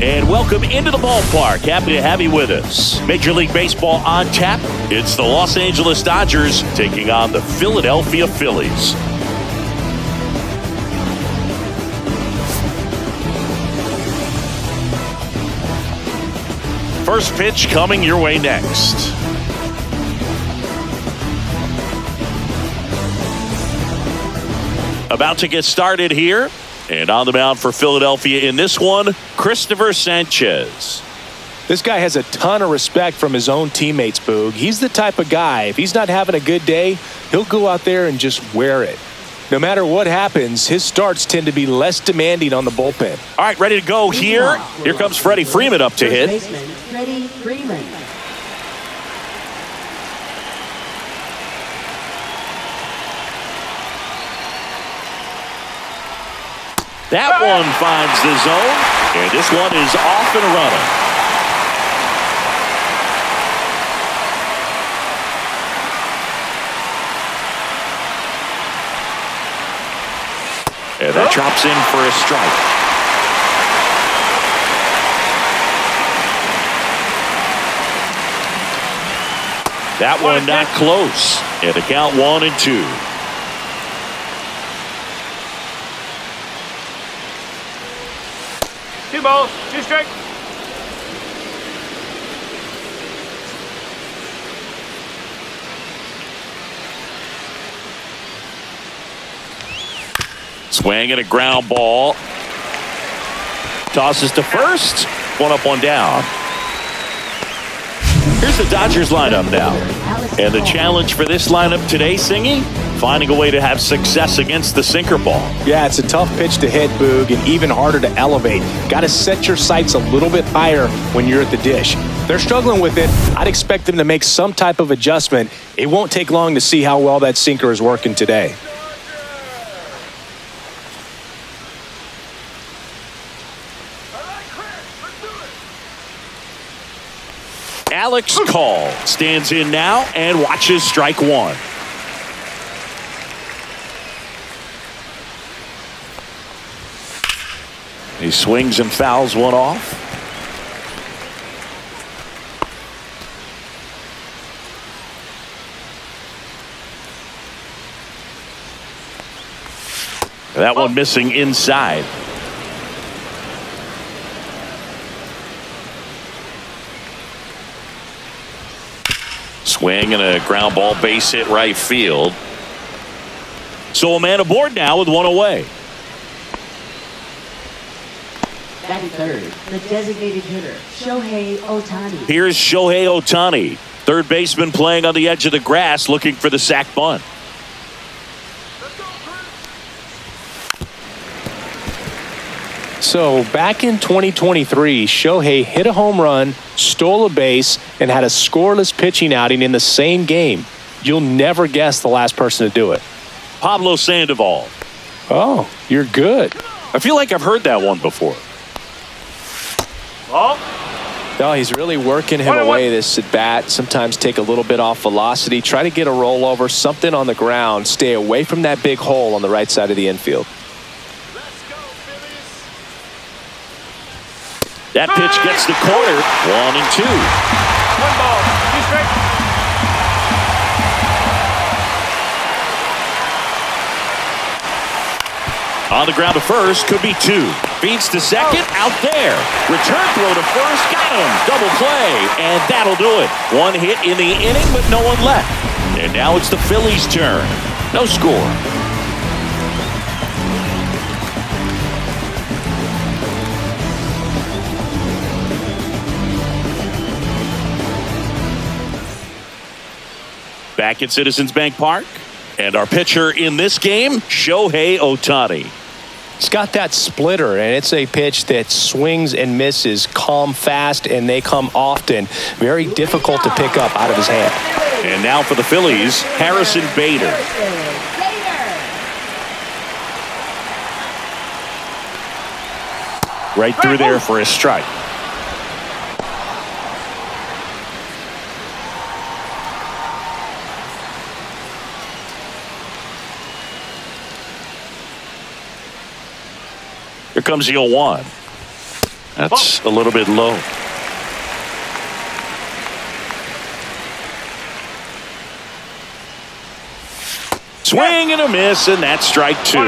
And welcome into the ballpark. Happy to have you with us. Major League Baseball on tap. It's the Los Angeles Dodgers taking on the Philadelphia Phillies. First pitch coming your way next. About to get started here. And on the mound for Philadelphia in this one, Christopher Sanchez. This guy has a ton of respect from his own teammates, Boog. He's the type of guy, if he's not having a good day, he'll go out there and just wear it. No matter what happens, his starts tend to be less demanding on the bullpen. All right, ready to go here. Here comes Freddie Freeman up to hit. Freddie Freeman. That one finds the zone, and this one is off and running. And that chops in for a strike. That one not close. And the count 1-2. 2 balls, 2 strikes. Swing and a ground ball. Tosses to first. One up, one down. Here's the Dodgers lineup now. And the challenge for this lineup today, Singy, finding a way to have success against the sinker ball. Yeah, it's a tough pitch to hit, Boog, and even harder to elevate. Got to set your sights a little bit higher when you're at the dish. They're struggling with it. I'd expect them to make some type of adjustment. It won't take long to see how well that sinker is working today. Alex Call stands in now and watches strike one. He swings and fouls one off. That one missing inside. Swing and a ground ball base hit right field. So a man aboard now with one away. Batting third, the designated hitter, Shohei Ohtani. Here's Shohei Ohtani, third baseman playing on the edge of the grass looking for the sac bunt. So back in 2023, Shohei hit a home run, stole a base, and had a scoreless pitching outing in the same game. You'll never guess the last person to do it. Pablo Sandoval. Oh, you're good. I feel like I've heard that one before. Ball. No, he's really working him away this at bat. Sometimes take a little bit off velocity. Try to get a rollover, something on the ground. Stay away from that big hole on the right side of the infield. That pitch gets the corner. 1-2. 1 ball, 2 strikes. On the ground to first, could be 2. Feeds to second, out there. Return throw to first, got him. Double play, and that'll do it. One hit in the inning, but no one left. And now it's the Phillies' turn. No score. Back at Citizens Bank Park. And our pitcher in this game, Shohei Ohtani. It's got that splitter, and it's a pitch that swings and misses, come fast, and they come often. Very difficult to pick up out of his hand. And now for the Phillies, Harrison Bader. Right through there for a strike. Here comes the 0-1. That's a little bit low. Swing and a miss, and that's strike 2.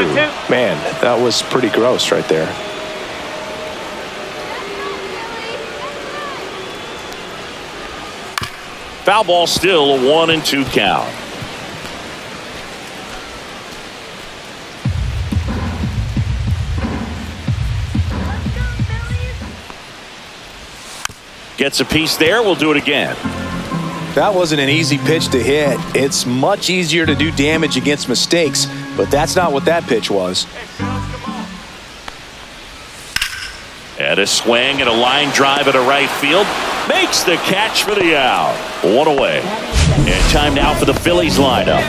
Man, that was pretty gross right there. Foul ball, still a 1-2 count. Gets a piece there. We'll do it again. That wasn't an easy pitch to hit. It's much easier to do damage against mistakes, but that's not what that pitch was. And a swing and a line drive at a right field. Makes the catch for the out. One away. And time now for the Phillies lineup.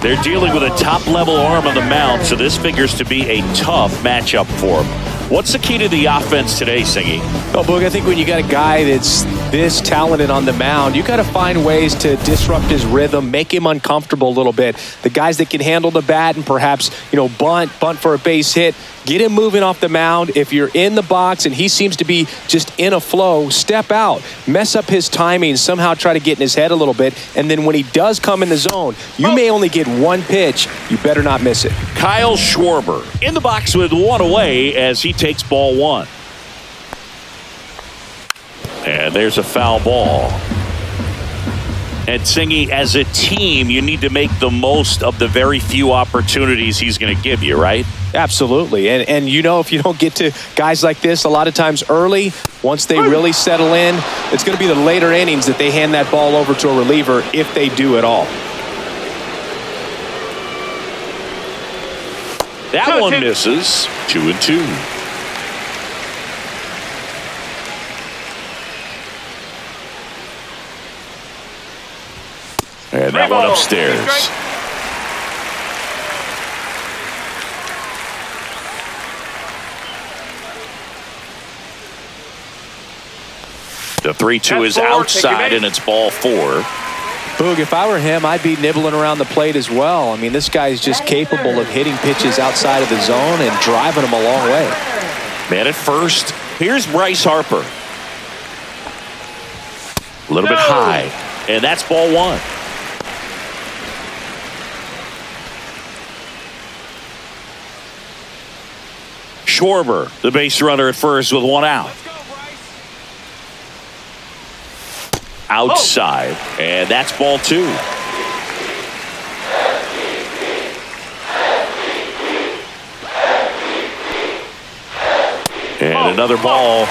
They're dealing with a top-level arm on the mound, so this figures to be a tough matchup for them. What's the key to the offense today, Singy? Well, Boog, I think when you got a guy that's this talented on the mound, you got to find ways to disrupt his rhythm, make him uncomfortable a little bit. The guys that can handle the bat and perhaps, bunt for a base hit, get him moving off the mound. If you're in the box and he seems to be just in a flow, step out, mess up his timing, somehow try to get in his head a little bit. And then when he does come in the zone, you may only get one pitch. You better not miss it. Kyle Schwarber in the box with one away as he takes ball 1. And there's a foul ball. And Singy, as a team, you need to make the most of the very few opportunities he's going to give you, right? Absolutely. And if you don't get to guys like this a lot of times early, once they really settle in, it's going to be the later innings that they hand that ball over to a reliever if they do at all. That one misses. 2-2. And that one upstairs. The 3-2 is outside, and it's ball 4. Boog, if I were him, I'd be nibbling around the plate as well. I mean, this guy is just capable of hitting pitches outside of the zone and driving them a long way. Man at first. Here's Bryce Harper. A little bit high, and that's ball 1. Schwarber, the base runner at first with one out. Outside, and that's ball 2. And another ball.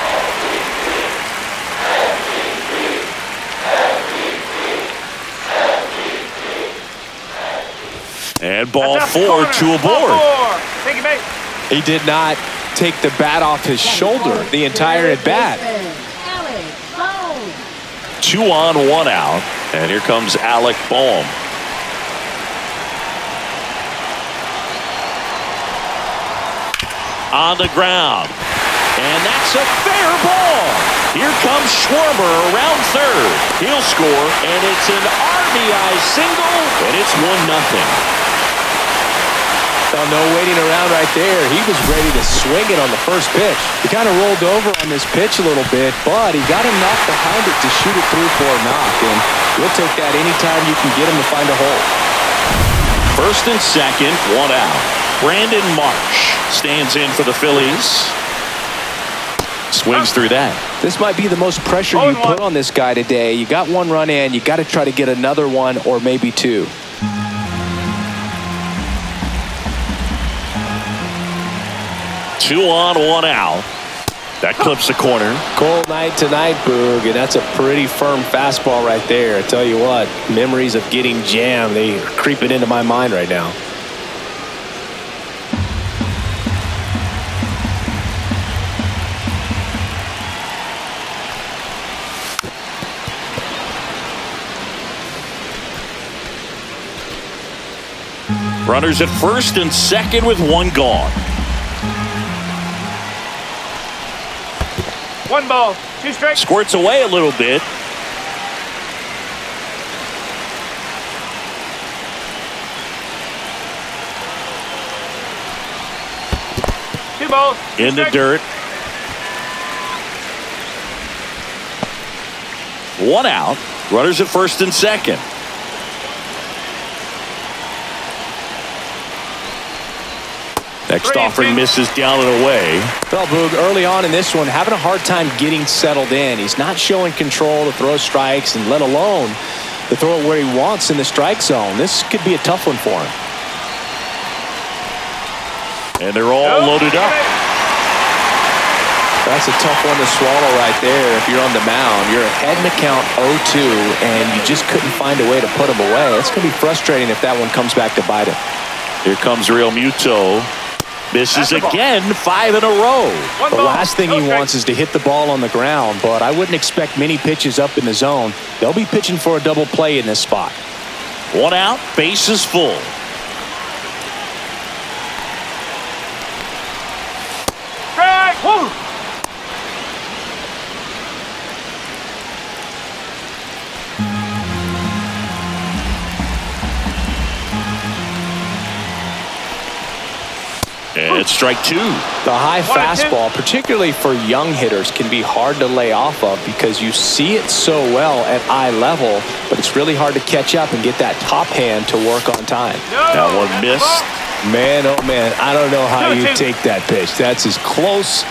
And ball 4 to a board. Thank you, mate. He did not take the bat off his shoulder the entire at bat. 2 on, 1 out. And here comes Alec Bohm. On the ground. And that's a fair ball. Here comes Schwarber around third. He'll score, and it's an RBI single, and it's 1-0. Oh, no waiting around right there. He was ready to swing it on the first pitch. He kind of rolled over on this pitch a little bit, but he got enough behind it to shoot it through for a knock, and you'll take that anytime you can get him to find a hole. First and second, 1 out. Brandon Marsh stands in for the Phillies. Swings through that. This might be the most pressure you put on this guy today. You got 1 run in. You got to try to get another 1 or maybe 2. Two on, 1 out. That clips the corner. Cold night tonight, Boog, and that's a pretty firm fastball right there. I tell you what, memories of getting jammed, they are creeping into my mind right now. Runners at first and second with 1 gone. 1 ball, 2 strikes. Squirts away a little bit. Two balls. In the dirt. One out. Runners at first and second. Next offering misses down and away. Well, Boog, early on in this one, having a hard time getting settled in. He's not showing control to throw strikes, and let alone to throw it where he wants in the strike zone. This could be a tough one for him. And they're all loaded up. That's a tough one to swallow right there if you're on the mound. You're ahead in the count 0-2, and you just couldn't find a way to put him away. It's going to be frustrating if that one comes back to bite him. Here comes Real Muto. Misses again, 5 in a row. The last thing he wants is to hit the ball on the ground, but I wouldn't expect many pitches up in the zone. They'll be pitching for a double play in this spot. One out, bases full. Strike! Woo! And it's strike 2. The high fastball, particularly for young hitters, can be hard to lay off of because you see it so well at eye level, but it's really hard to catch up and get that top hand to work on time. That one missed. Man, oh man, I don't know how you take that pitch. That's as close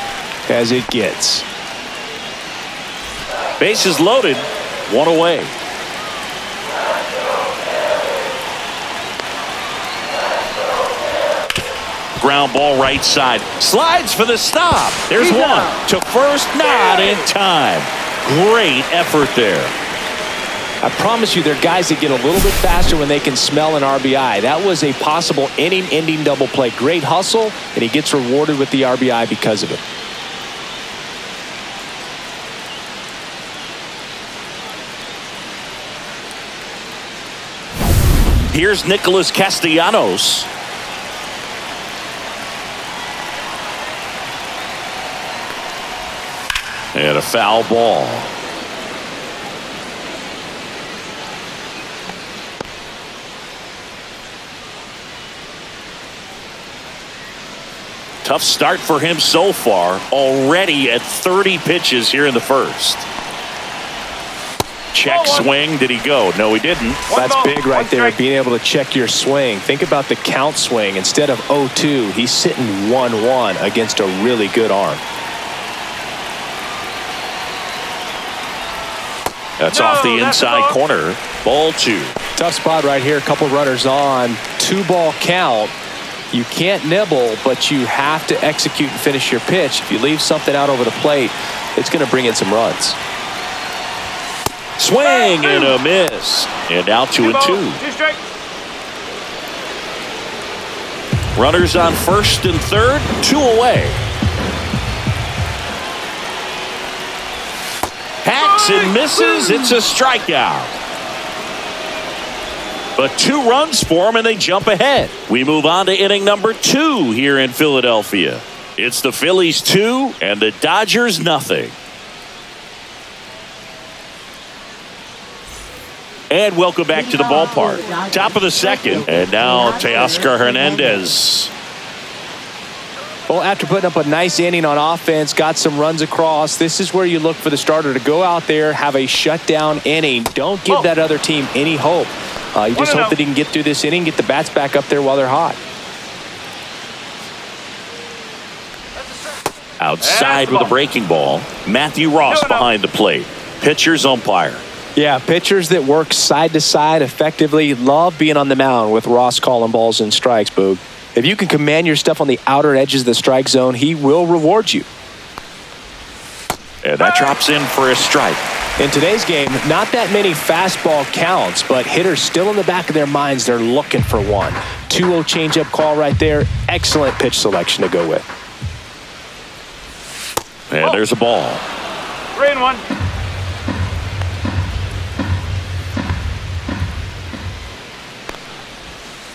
as it gets. Bases loaded, one away. Ground ball right side. Slides for the stop. There's one. To first, not in time. Great effort there. I promise you, there are guys that get a little bit faster when they can smell an RBI. That was a possible inning-ending double play. Great hustle, and he gets rewarded with the RBI because of it. Here's Nicholas Castellanos. And a foul ball. Tough start for him so far. Already at 30 pitches here in the first. Check swing. Did he go? No, he didn't. That's big right there, being able to check your swing. Think about the count swing. Instead of 0-2, he's sitting 1-1 against a really good arm. That's off the inside corner. Ball 2. Tough spot right here. A couple runners on. 2-ball count. You can't nibble, but you have to execute and finish your pitch. If you leave something out over the plate, it's going to bring in some runs. Swing and a miss. And now 2-2. Runners on first and third. 2 away. Hacks and misses. It's a strikeout. But 2 runs for them, and they jump ahead. We move on to inning number 2 here in Philadelphia. It's the Phillies 2 and the Dodgers nothing. And welcome back to the ballpark. Top of the second, and now Teoscar Hernandez. Well, after putting up a nice inning on offense, got some runs across, this is where you look for the starter to go out there, have a shutdown inning. Don't give that other team any hope. You just hope that he can get through this inning, get the bats back up there while they're hot. Outside with a breaking ball. Matthew Ross behind the plate. Pitcher's umpire. Yeah, pitchers that work side to side effectively love being on the mound with Ross calling balls and strikes, Boog. If you can command your stuff on the outer edges of the strike zone, he will reward you. And that drops in for a strike. In today's game, not that many fastball counts, but hitters still in the back of their minds, they're looking for one. 2-0 changeup call right there. Excellent pitch selection to go with. And there's a ball. 3-1.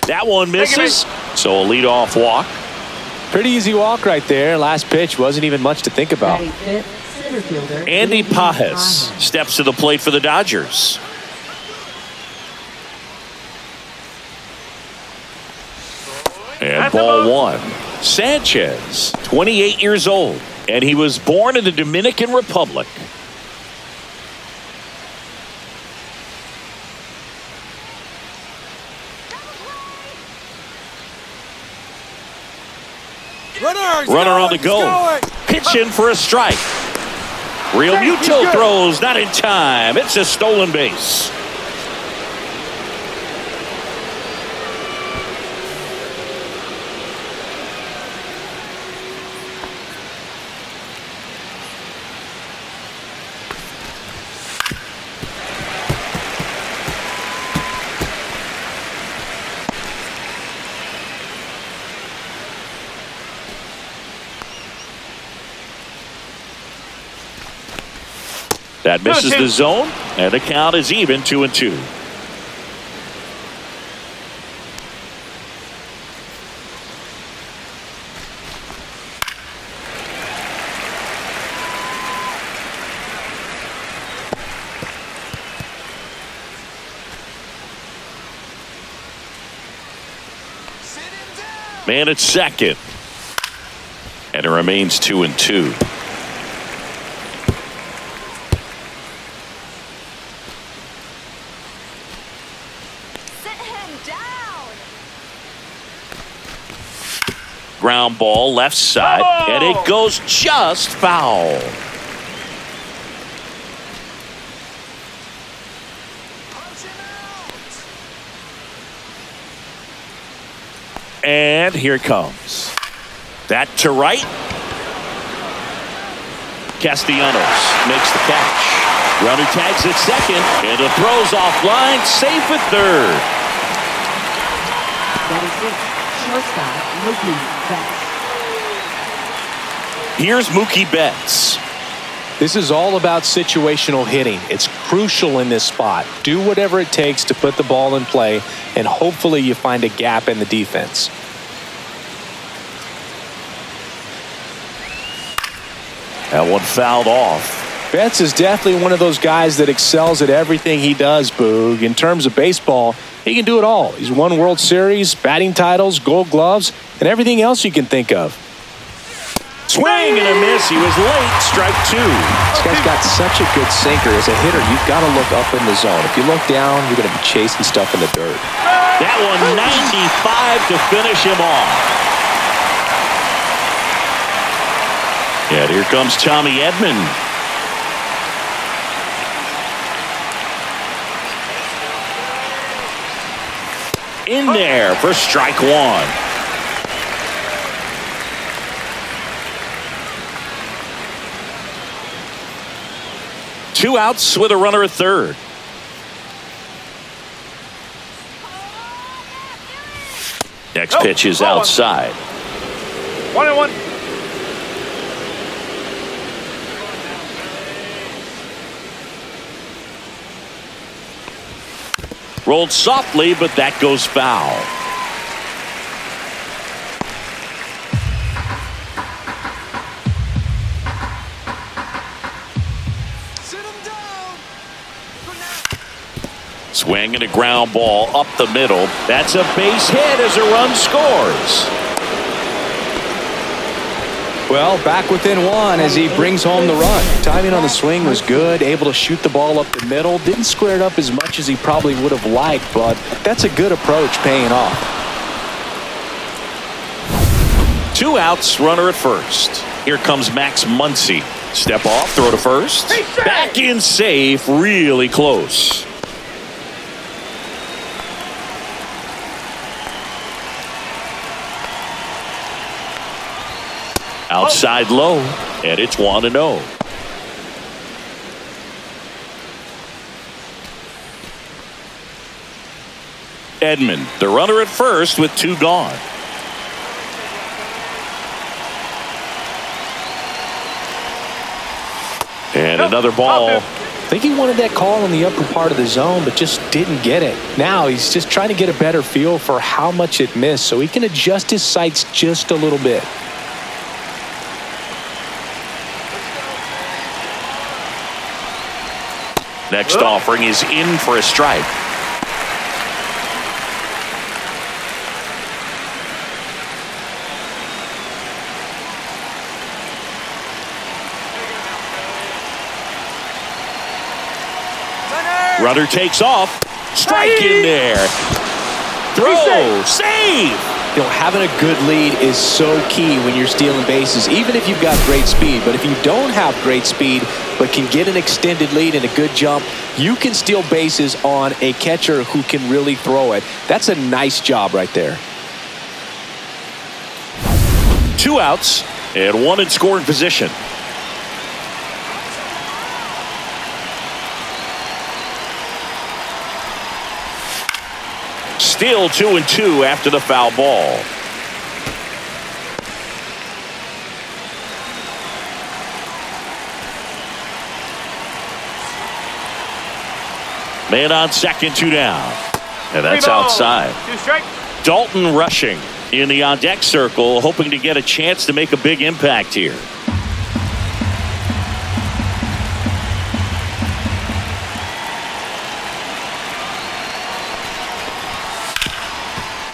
That one misses. So a leadoff walk. Pretty easy walk right there. Last pitch wasn't even much to think about. Andy Pajes steps to the plate for the Dodgers. And ball 1. Sanchez, 28 years old, and he was born in the Dominican Republic. Runner on the go. Pitching for a strike. Real Muto throws, not in time. It's a stolen base. That misses the zone, and the count is even 2-2. Man at second, and it remains 2-2. Ground ball left side, and it goes just foul. And here it comes. That to right. Castellanos makes the catch. Runner tags at second, and the throw's offline, safe at third. That is it. Shortstop, Mookie Betts. Here's Mookie Betts. This is all about situational hitting. It's crucial in this spot. Do whatever it takes to put the ball in play, and hopefully you find a gap in the defense. That one fouled off. Betts is definitely one of those guys that excels at everything he does, Boog. In terms of baseball, he can do it all. He's won World Series, batting titles, Gold Gloves, and everything else you can think of. Swing and a miss. He was late. Strike two. This guy's got such a good sinker. As a hitter, you've got to look up in the zone. If you look down, you're going to be chasing stuff in the dirt. That one 95 to finish him off. And here comes Tommy Edman. In there for strike one. Two outs with a runner at third. Next pitch is outside. 1-1. Rolled softly, but that goes foul. Swing and a ground ball up the middle. That's a base hit as a run scores. Well, back within one as he brings home the run. Timing on the swing was good, able to shoot the ball up the middle. Didn't square it up as much as he probably would have liked, but that's a good approach paying off. Two outs, runner at first. Here comes Max Muncy. Step off, throw to first. Back in safe, really close. Outside low, and it's 1-0. Edman, the runner at first with two gone. And another ball. I think he wanted that call in the upper part of the zone, but just didn't get it. Now he's just trying to get a better feel for how much it missed so he can adjust his sights just a little bit. Next offering is in for a strike. Runner takes off. Strike in there. Throw. Save. having a good lead is so key when you're stealing bases, even if you've got great speed. But if you don't have great speed but can get an extended lead and a good jump, you can steal bases on a catcher who can really throw it. That's a nice job right there. 2 outs and 1 in scoring position. Still 2-2 after the foul ball. Man on second, 2 down. And that's outside. 2 strike. Dalton rushing in the on-deck circle, hoping to get a chance to make a big impact here.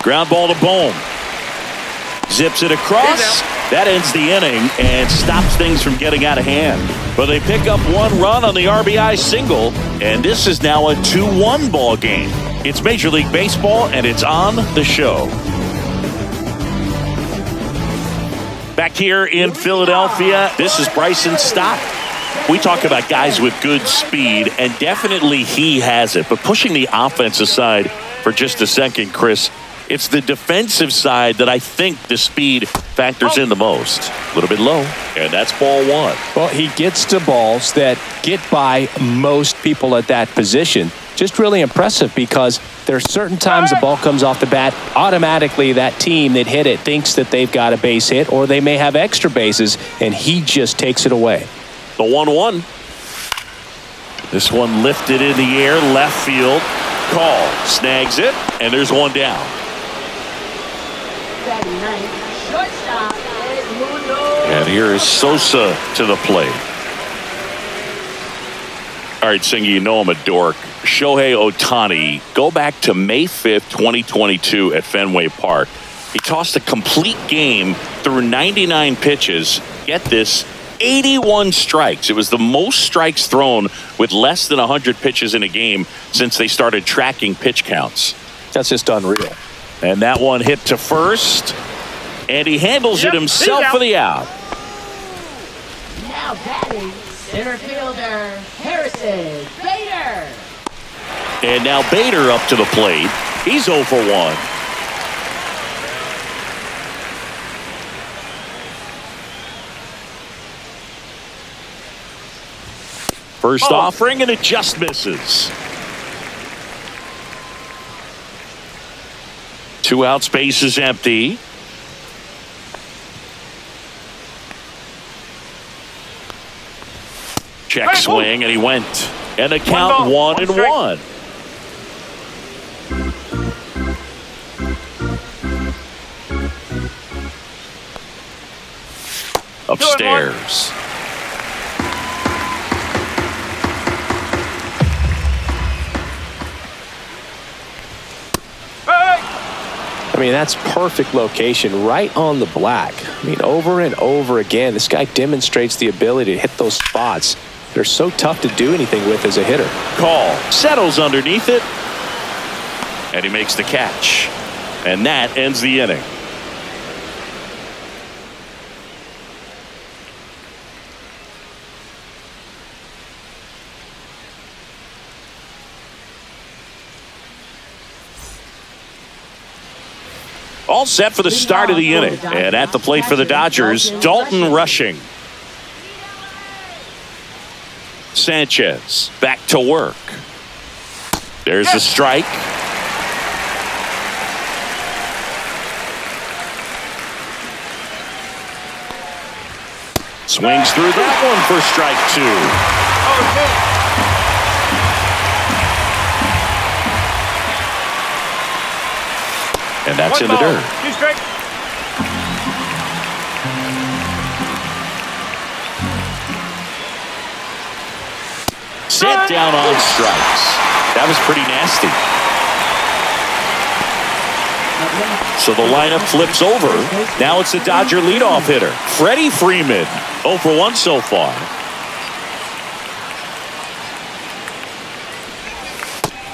Ground ball to Bohm. Zips it across. That ends the inning and stops things from getting out of hand. But they pick up 1 run on the RBI single, and this is now a 2-1 ball game. It's Major League Baseball, and it's on the show. Back here in Philadelphia, this is Bryson Stott. We talk about guys with good speed, and definitely he has it. But pushing the offense aside for just a second, Chris, it's the defensive side that I think the speed factors in the most. A little bit low, and that's ball 1. Well, he gets to balls that get by most people at that position. Just really impressive because there are certain times the ball comes off the bat, automatically that team that hit it thinks that they've got a base hit or they may have extra bases, and he just takes it away. The 1-1. This one lifted in the air, left field. Call, snags it, and there's 1 down. Shortstop, Edmundo. And here is Sosa to the plate. All right, Singy, you know I'm a dork. Shohei Ohtani, go back to May 5th, 2022 at Fenway Park. He tossed a complete game through 99 pitches. Get this, 81 strikes. It was the most strikes thrown with less than 100 pitches in a game since they started tracking pitch counts. That's just unreal. And that one hit to first, and he handles it himself for the out. Now batting, center fielder, Harrison Bader. And now Bader up to the plate. He's 0 for 1. First offering, and it just misses. 2 outs, base is empty. Check swing, and he went. And the count 1-1. Upstairs. I mean, that's perfect location right on the black. I mean, over and over again, this guy demonstrates the ability to hit those spots. They're so tough to do anything with as a hitter. Call, settles underneath it, and he makes the catch. And that ends the inning. All set for the start of the inning. And at the plate for the Dodgers, Dalton rushing. Sanchez back to work. There's the strike. Swings through that one for strike 2. And that's in the dirt. 2 strike. Set down on strikes. That was pretty nasty. So the lineup flips over. Now it's the Dodger leadoff hitter, Freddie Freeman. 0 for 1 so far.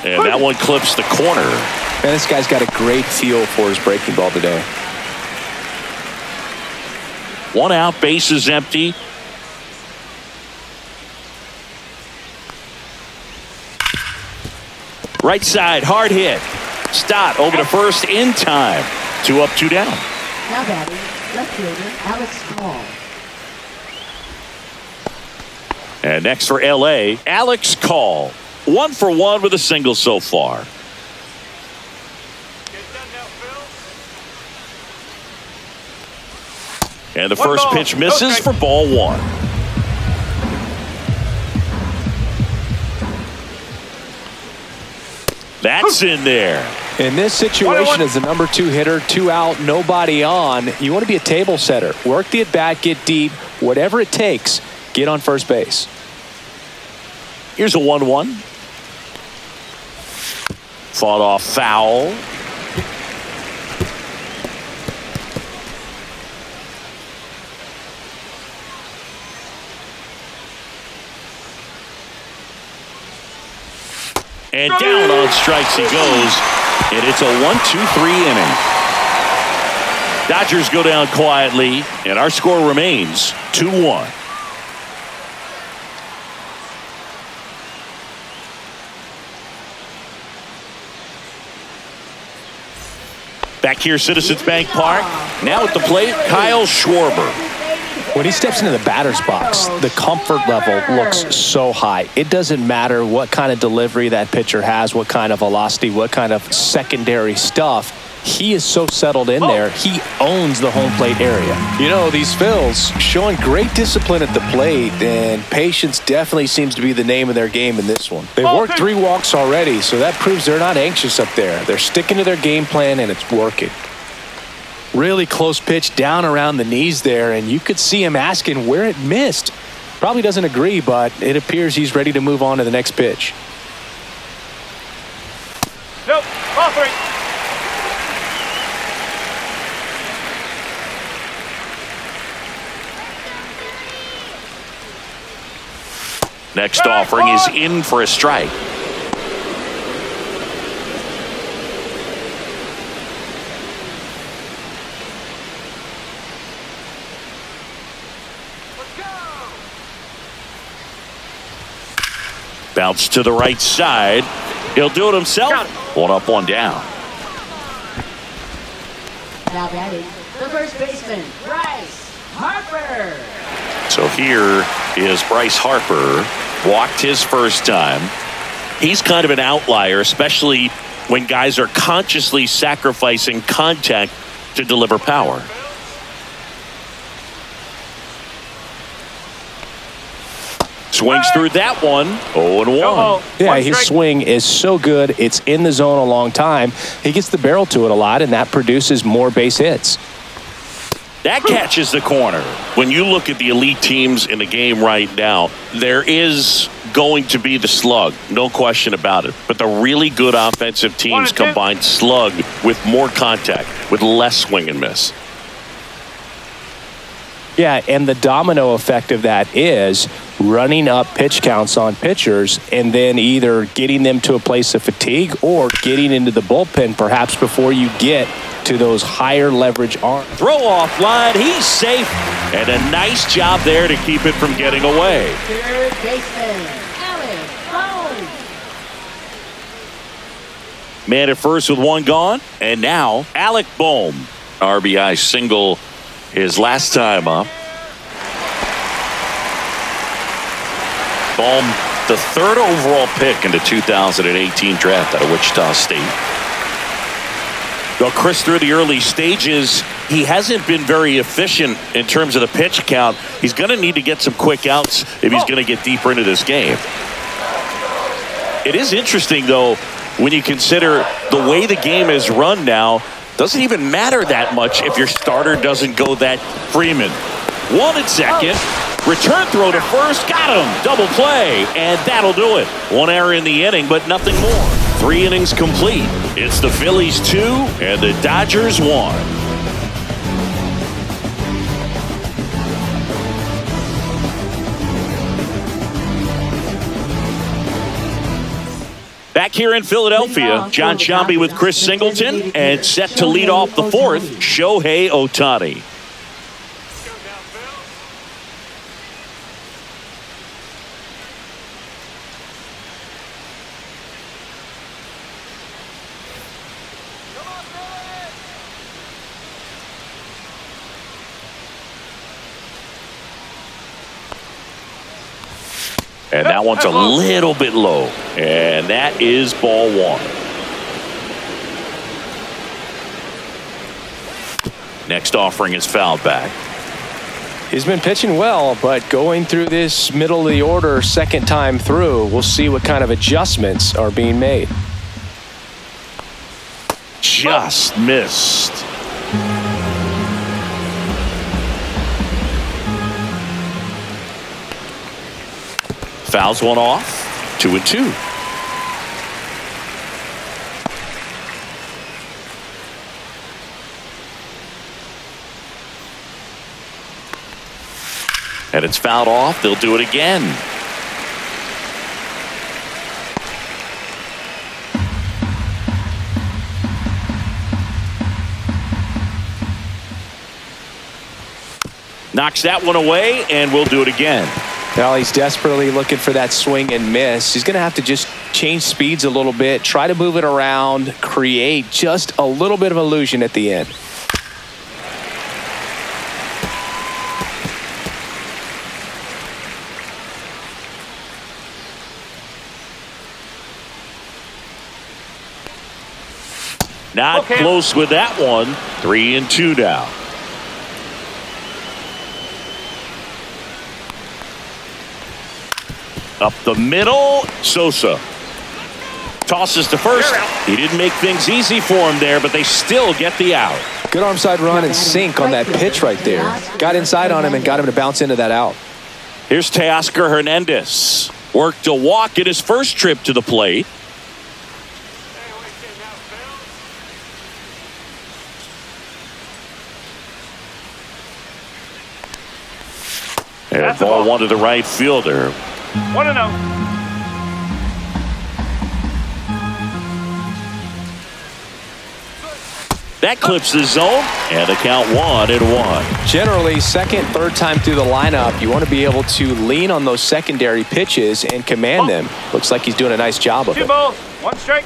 And that one clips the corner. Man, this guy's got a great feel for his breaking ball today. 1 out, base is empty. Right side, hard hit. Stott over to first in time. 2 up, 2 down. Now batting, left fielder Alex Call. And next for LA, Alex Call. 1 for 1 with a single so far. And the first pitch misses for ball 1. That's in there. In this situation, as the number 2 hitter, 2 out, nobody on, you want to be a table setter. Work the at-bat, get deep, whatever it takes, get on first base. Here's a 1-1. Fought off foul. And down on strikes he goes. And it's a 1-2-3 inning. Dodgers go down quietly, and our score remains 2-1. Back here, Citizens Bank Park. Now at the plate, Kyle Schwarber. When he steps into the batter's box, the comfort level looks so high. It doesn't matter what kind of delivery that pitcher has, what kind of velocity, what kind of secondary stuff. He is so settled in there. He owns the home plate area. You know, these Phils showing great discipline at the plate, and patience definitely seems to be the name of their game in this one. They've worked 3 walks already, so that proves they're not anxious up there. They're sticking to their game plan, and it's working. Really close pitch down around the knees there, and you could see him asking where it missed. Probably doesn't agree, but it appears he's ready to move on to the next pitch. Nope, ball 3. Next offering is in for a strike. Bounce to the right side. He'll do it himself. 1 up, 1 down. Now batting, the first baseman, Bryce Harper. So here is Bryce Harper. Walked his first time. He's kind of an outlier, especially when guys are consciously sacrificing contact to deliver power. Swings through that one. 0-1. Yeah, his swing is so good. It's in the zone a long time. He gets the barrel to it a lot, and that produces more base hits. That catches the corner. When you look at the elite teams in the game right now, there is going to be the slug, no question about it. But the really good offensive teams combine slug with more contact, with less swing and miss. Yeah, and the domino effect of that is running up pitch counts on pitchers and then either getting them to a place of fatigue or getting into the bullpen perhaps before you get to those higher leverage arms. Throw off line, he's safe, and a nice job there to keep it from getting away. Third baseman, Alex Bohm. Man at first with 1 gone, and now Alec Bohm. RBI single his last time up. Bohm, the 3rd overall pick in the 2018 draft out of Wichita State. Well, Chris, through the early stages, he hasn't been very efficient in terms of the pitch count. He's going to need to get some quick outs if he's going to get deeper into this game. It is interesting, though, when you consider the way the game is run now. Doesn't even matter that much if your starter doesn't go that. Freeman, 1 at second. Return throw to first. Got him. Double play. And that'll do it. 1 error in the inning, but nothing more. 3 innings complete. It's the Phillies 2 and the Dodgers 1. Back here in Philadelphia, John Shambi with Chris Singleton, and set to lead off the fourth, Shohei Ohtani. And that one's a little bit low. And that is ball one. Next offering is fouled back. He's been pitching well, but going through this middle of the order second time through, we'll see what kind of adjustments are being made. Just missed. Fouls one off. 2-2. And it's fouled off. They'll do it again. Knocks that one away, and we'll do it again. Now he's desperately looking for that swing and miss. He's going to have to just change speeds a little bit, try to move it around, create just a little bit of illusion at the end. Not close with that one. 3-2 now. Up the middle, Sosa. Tosses to first. He didn't make things easy for him there, but they still get the out. Good arm side run and sink on that pitch right there. Got inside on him and got him to bounce into that out. Here's Teoscar Hernandez. Worked a walk in his first trip to the plate. And ball one to the right fielder. 1-0. That clips the zone, and the count 1-1. Generally, second, third time through the lineup, you want to be able to lean on those secondary pitches and command them. Looks like he's doing a nice job of it. 2 balls, 1 strike.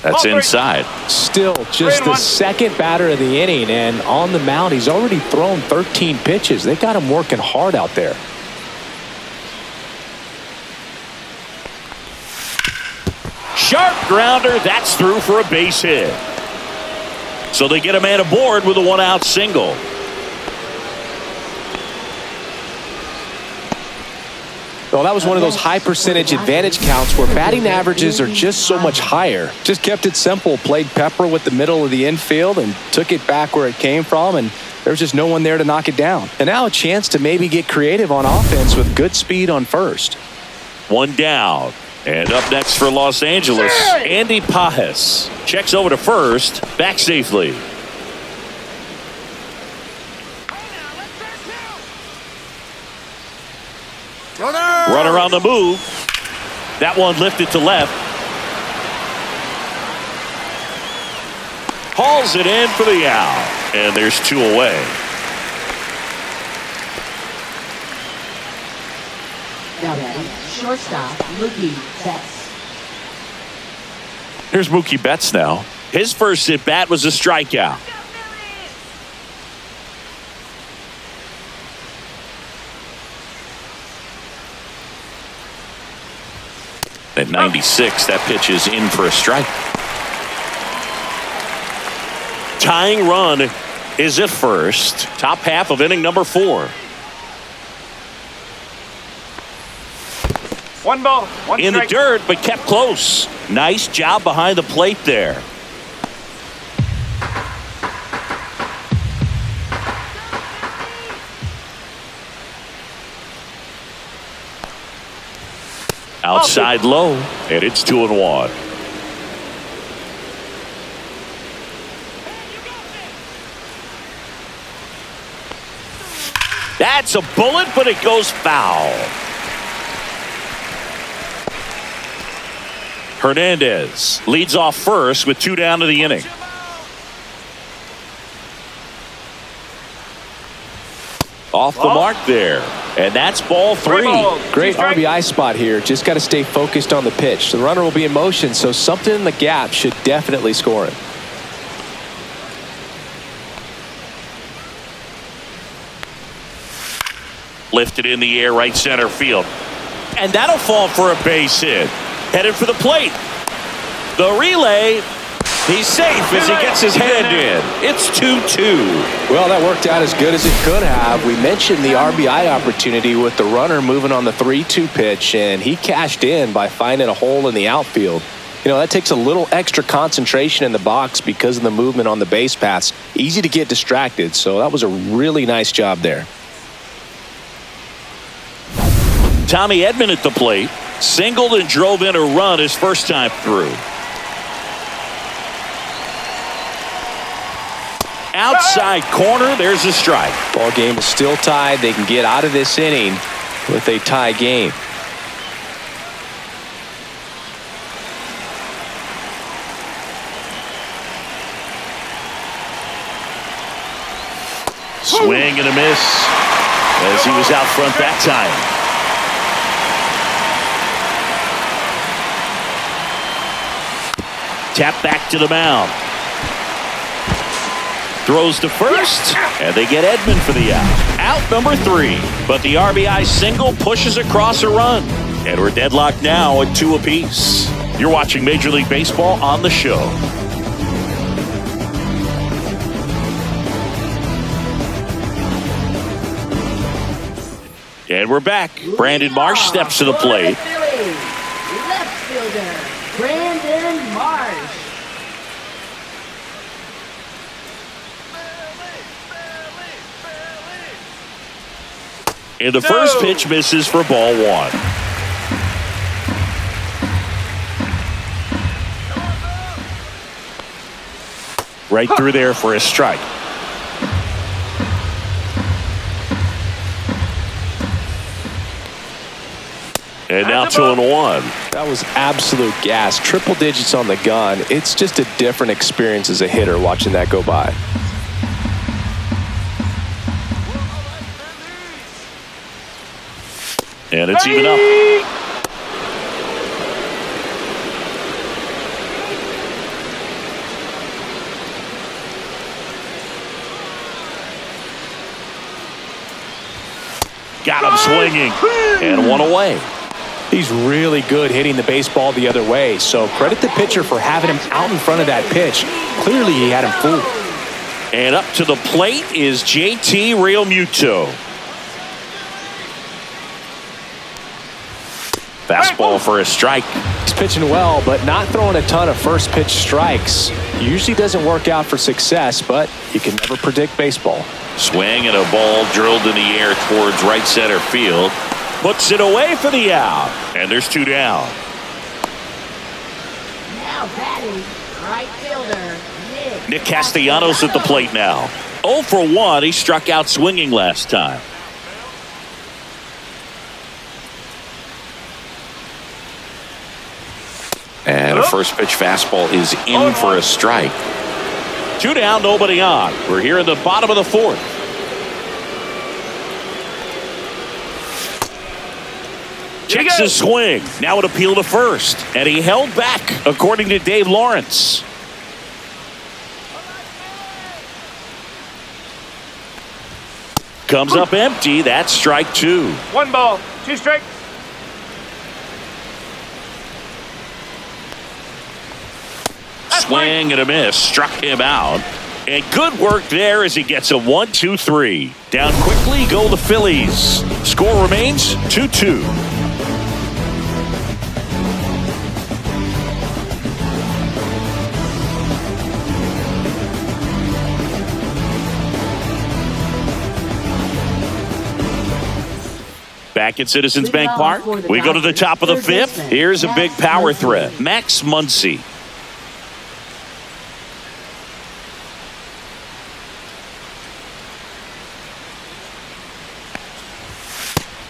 That's inside. Still just the second batter of the inning, and on the mound, he's already thrown 13 pitches. They got him working hard out there. Sharp grounder. That's through for a base hit. So they get a man aboard with a 1-out single. Well, that was one of those high percentage advantage counts where batting averages are just so much higher. Just kept it simple, played pepper with the middle of the infield and took it back where it came from, and there was just no one there to knock it down. And now a chance to maybe get creative on offense with good speed on first. One down. And up next for Los Angeles, Andy Pajes. Checks over to first, back safely. Runner on the move. That one lifted to left. Hauls it in for the out. And there's 2 away. Now batting, shortstop, Mookie Betts. Here's Mookie Betts now. His first at bat was a strikeout. At 96, that pitch is in for a strike. Tying run is at first. Top half of inning number 4. 1 ball, 1 In strike. the dirt, but kept close. Nice job behind the plate there. Outside low, and it's 2-1. That's a bullet, but it goes foul. Hernandez leads off first with 2 down to the inning. Off the mark there. And that's ball 3. Great RBI spot here. Just got to stay focused on the pitch. The runner will be in motion, so something in the gap should definitely score him. Lifted in the air, right center field. And that'll fall for a base hit. Headed for the plate. The relay. He's safe as he gets his hand in. It's 2-2. Well, that worked out as good as it could have. We mentioned the RBI opportunity with the runner moving on the 3-2 pitch, and he cashed in by finding a hole in the outfield. You know, that takes a little extra concentration in the box because of the movement on the base paths. Easy to get distracted, so that was a really nice job there. Tommy Edman at the plate. Singled and drove in a run his first time through. Outside corner, there's a strike. Ball game is still tied. They can get out of this inning with a tie game. Swing and a miss as he was out front that time. Tap back to the mound. Throws to first, and they get Edman for the out. Out number 3, but the RBI single pushes across a run. And we're deadlocked now at 2 apiece. You're watching Major League Baseball on the show. And we're back. Brandon Marsh steps to the plate. Left fielder, Brandon Marsh. And the first pitch misses for ball 1. Right through there for a strike. And now 2-1. That was absolute gas. Triple digits on the gun. It's just a different experience as a hitter watching that go by. And it's even up. Got him swinging. And 1 away. He's really good hitting the baseball the other way, so credit the pitcher for having him out in front of that pitch. Clearly he had him fooled. And up to the plate is JT Realmuto. Fastball for a strike. He's pitching well, but not throwing a ton of first pitch strikes. Usually doesn't work out for success, but you can never predict baseball. Swing and a ball drilled in the air towards right center field. Puts it away for the out. And there's 2 down. Now batting, right fielder, Nick Castellanos at the plate now. 0 for 1. He struck out swinging last time. And a first pitch fastball is in for a strike. 2 down, nobody on. We're here in the bottom of the 4th. Checks his swing. Now an appeal to first. And he held back, according to Dave Lawrence. Comes up empty. That's strike 2. 1 ball, 2 strikes. Swing and a miss. Struck him out. And good work there as he gets a 1-2-3. Down quickly go the Phillies. Score remains 2-2. Back at Citizens Bank Park, we go to the top of the 5th. Here's a big power threat. Max Muncy.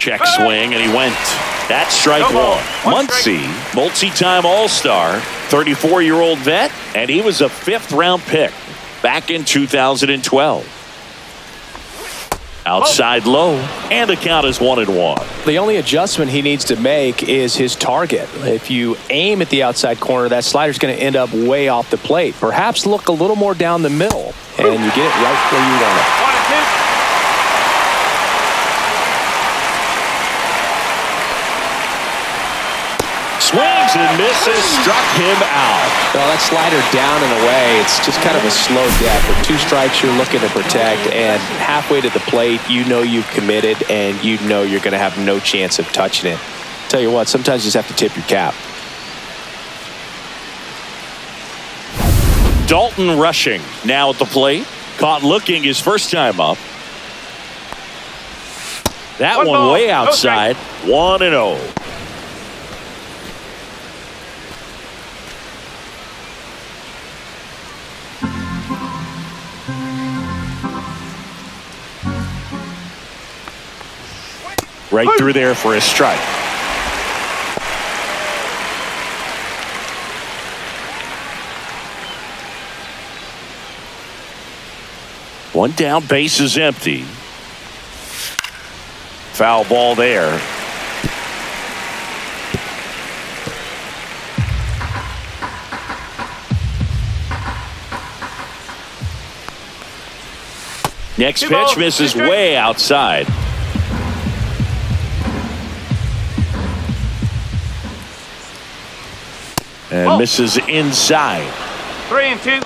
Check swing, and he went. That's strike one. Muncy, multi-time All-Star, 34-year-old vet, and he was a fifth-round pick back in 2012. Outside low, and the count is 1-1. The only adjustment he needs to make is his target. If you aim at the outside corner, that slider's going to end up way off the plate. Perhaps look a little more down the middle, and you get it right where you want it. 1-2. Swings and misses, struck him out. Well, that slider down and away, it's just kind of a slow death. With 2 strikes, you're looking to protect, and halfway to the plate, you know you've committed, and you know you're going to have no chance of touching it. Tell you what, sometimes you just have to tip your cap. Dalton rushing now at the plate. Caught looking his first time up. That one way outside. 1-0. Right through there for a strike. One down, base is empty. Foul ball there. Next pitch misses way outside. And misses inside. 3-2.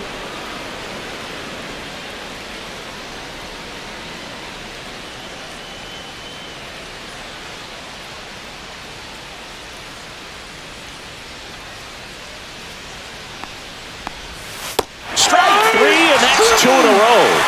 Strike 3, and that's 2 in a row.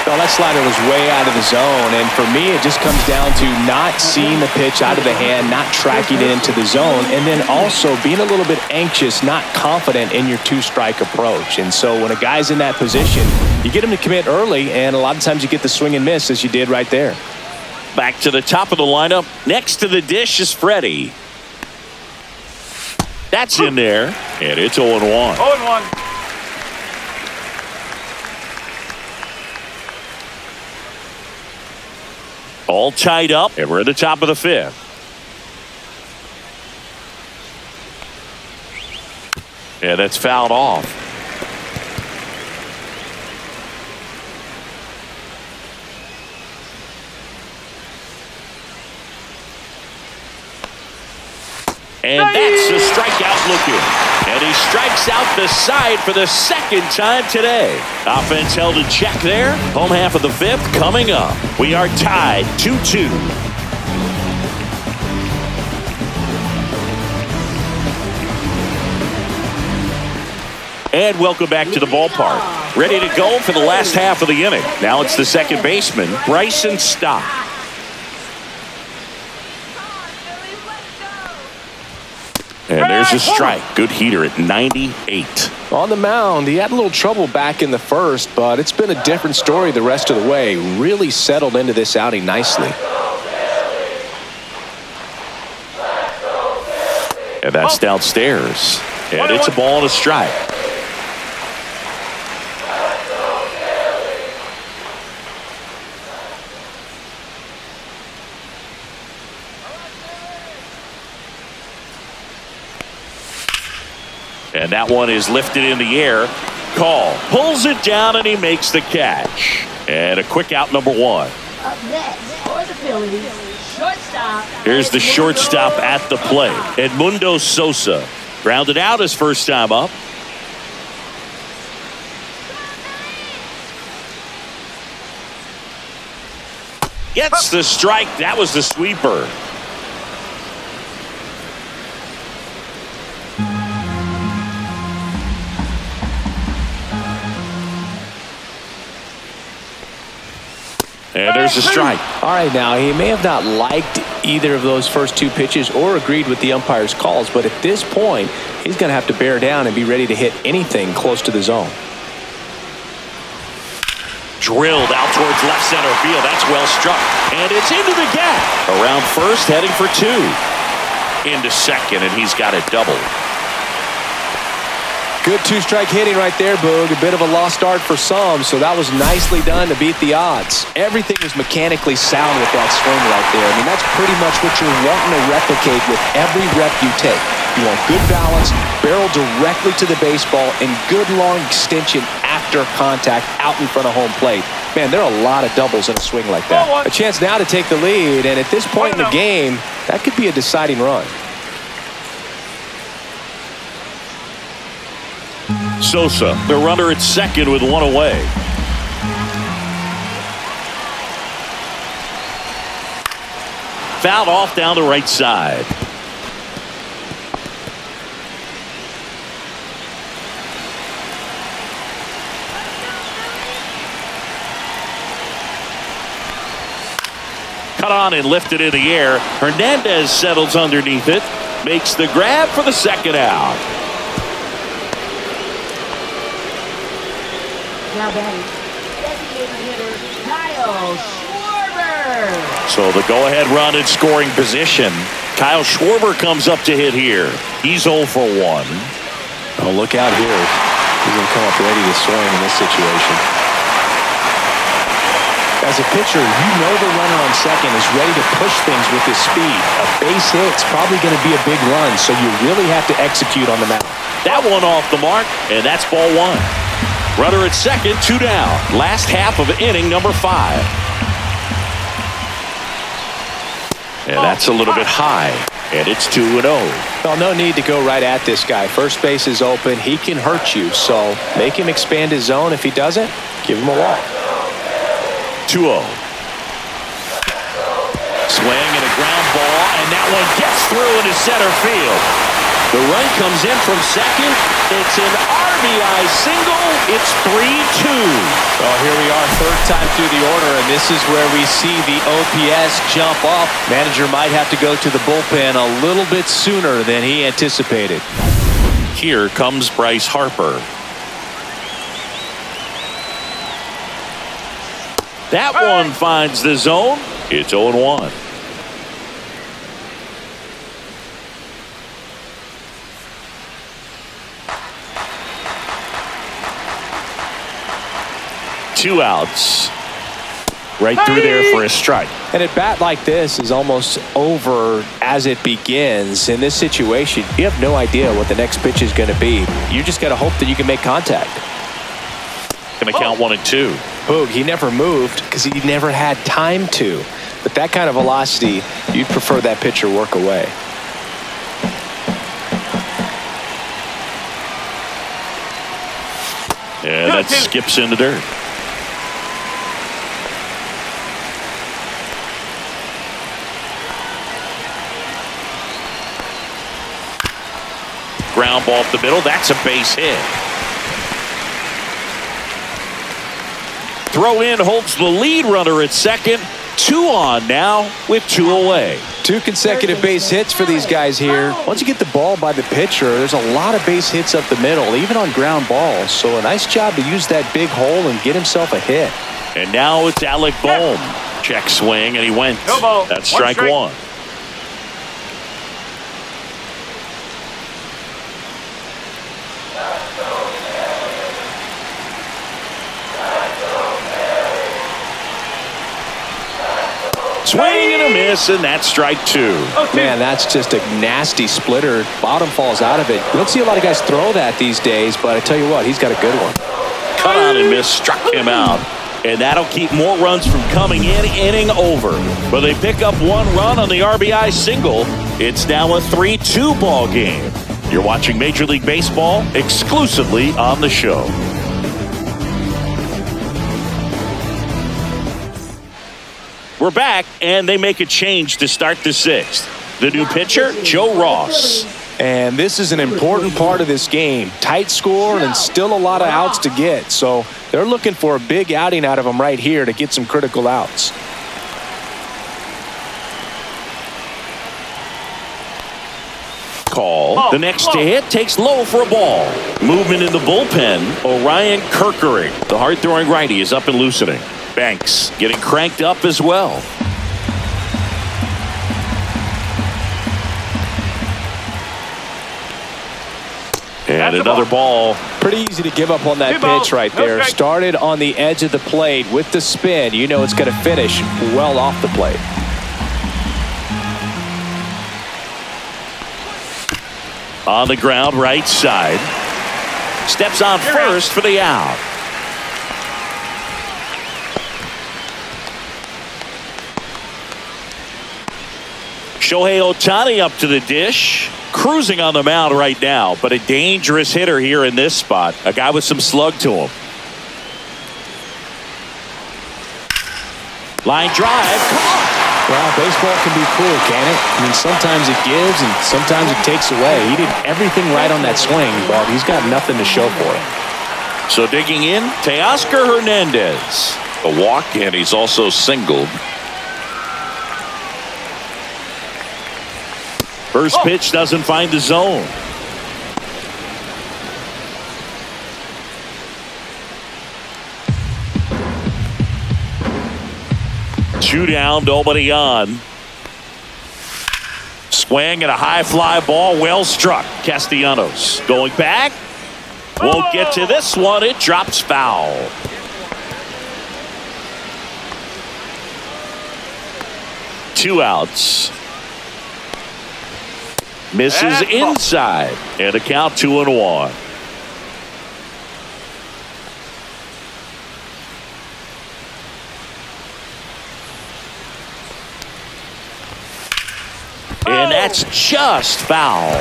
Well, that slider was way out of the zone, and for me, it just comes down to not seeing the pitch out of the hand, not tracking it into the zone, and then also being a little bit anxious, not confident in your 2-strike approach. And so when a guy's in that position, you get him to commit early, and a lot of times you get the swing and miss, as you did right there. Back to the top of the lineup. Next to the dish is Freddie. That's in there, and it's 0-1. 0-1. All tied up, and we're at the top of the 5th. Yeah, that's fouled off. And that's a strikeout looking. And he strikes out the side for the second time today. Offense held in check there. Home half of the 5th coming up. We are tied 2-2. And welcome back to the ballpark. Ready to go for the last half of the inning. Now it's the second baseman, Bryson Stott. And there's a strike. Good heater at 98. On the mound, he had a little trouble back in the first, but it's been a different story the rest of the way. Really settled into this outing nicely. And that's downstairs. And it's a ball and a strike. And that one is lifted in the air. Call. Pulls it down, and he makes the catch. And a quick out, number 1. Up next for the Phillies, shortstop. Here's the shortstop at the plate, Edmundo Sosa. Grounded out his first time up. Gets the strike. That was the sweeper. And there's a strike. All right, now, he may have not liked either of those first 2 pitches or agreed with the umpire's calls, but at this point, he's going to have to bear down and be ready to hit anything close to the zone. Drilled out towards left center field. That's well struck. And it's into the gap. Around first, heading for two. Into second, and he's got it double. Good two-strike hitting right there, Boog. A bit of a lost art for some, so that was nicely done to beat the odds. Everything was mechanically sound with that swing right there. I mean, that's pretty much what you're wanting to replicate with every rep you take. You want good balance, barrel directly to the baseball, and good long extension after contact out in front of home plate. Man, there are a lot of doubles in a swing like that. A chance now to take the lead, and at this point in the game, that could be a deciding run. Sosa, the runner at second with one away. Fouled off down the right side. Cut on and lifted in the air. Hernandez settles underneath it. Makes the grab for the second out. Now batting, designated hitter Kyle Schwarber. So the go-ahead run in scoring position. Kyle Schwarber comes up to hit here. He's 0 for 1. Oh, look out here. He's going to come up ready to swing in this situation. As a pitcher, you know the runner on second is ready to push things with his speed. A base hit's probably going to be a big run, so you really have to execute on the mound. That one off the mark, and that's ball 1. Runner at second, 2 down. Last half of inning number 5. And that's a little bit high. And it's 2-0. Well, no need to go right at this guy. First base is open. He can hurt you. So make him expand his zone. If he doesn't, give him a walk. 2-0. Swing and a ground ball. And that one gets through into center field. The run comes in from second. It's an RBI single. It's 3-2. Well, here we are, third time through the order, and this is where we see the OPS jump up. Manager might have to go to the bullpen a little bit sooner than he anticipated. Here comes Bryce Harper. That one finds the zone. It's 0-1. Two outs. Right through there for a strike. And a bat like this is almost over as it begins. In this situation, you have no idea what the next pitch is going to be. You just got to hope that you can make contact. Going to count 1 and 2. Boog, he never moved because he never had time to. But that kind of velocity, you'd prefer that pitcher work away. Yeah, that skips in the dirt. Ground ball up the middle. That's a base hit. Throw in holds the lead runner at second. 2 on now with 2 away. 2 consecutive base hits for these guys here. Once you get the ball by the pitcher, there's a lot of base hits up the middle, even on ground balls. So a nice job to use that big hole and get himself a hit. And now it's Alec Bohm. Check swing, and he went. No ball. That's strike 1. Swing and a miss, and that's strike 2. Man, that's just a nasty splitter. Bottom falls out of it. You don't see a lot of guys throw that these days, but I tell you what, he's got a good one. Cut on and miss, struck him out. And that'll keep more runs from coming in, inning over. But they pick up 1 run on the RBI single. It's now a 3-2 ball game. You're watching Major League Baseball exclusively on the show. We're back, and they make a change to start the 6th. The new pitcher, Joe Ross. And this is an important part of this game. Tight score and still a lot of outs to get. So they're looking for a big outing out of him right here to get some critical outs. call. The next to hit takes low for a ball. Movement in the bullpen. Orion Kirkering, the hard-throwing righty, is up and loosening. Banks getting cranked up as well. And another ball. Pretty easy to give up on that pitch right there. Started on the edge of the plate with the spin. You know it's going to finish well off the plate. On the ground, right side. Steps on first for the out. Shohei Ohtani up to the dish. Cruising on the mound right now, but a dangerous hitter here in this spot. A guy with some slug to him. Line drive. Come on. Well, baseball can be cruel, can it? I mean, sometimes it gives and sometimes it takes away. He did everything right on that swing, but he's got nothing to show for it. So digging in, Teoscar Hernandez. A walk, and he's also singled. First pitch doesn't find the zone. Two down, nobody on. Swing and a high fly ball, well struck. Castellanos going back. Won't get to this one. It drops foul. Two outs. Misses inside. And a count 2-1. And that's just foul.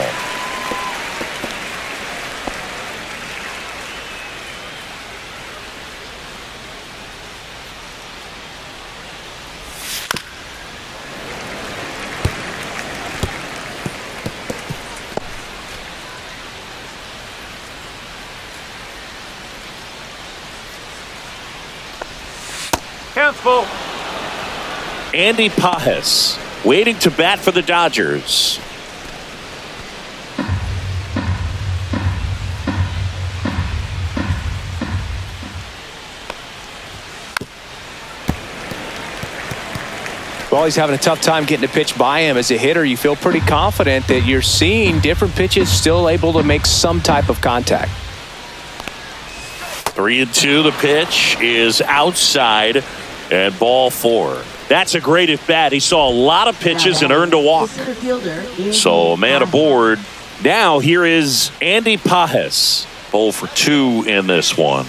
Count's full. Andy Pajes waiting to bat for the Dodgers. Well, he's having a tough time getting a pitch by him. As a hitter, you feel pretty confident that you're seeing different pitches still able to make some type of contact. 3-2. The pitch is outside and ball 4. That's a great at bat. He saw a lot of pitches and earned a walk. So a man aboard. Now here is Andy Pajes. 0 for 2 in this one.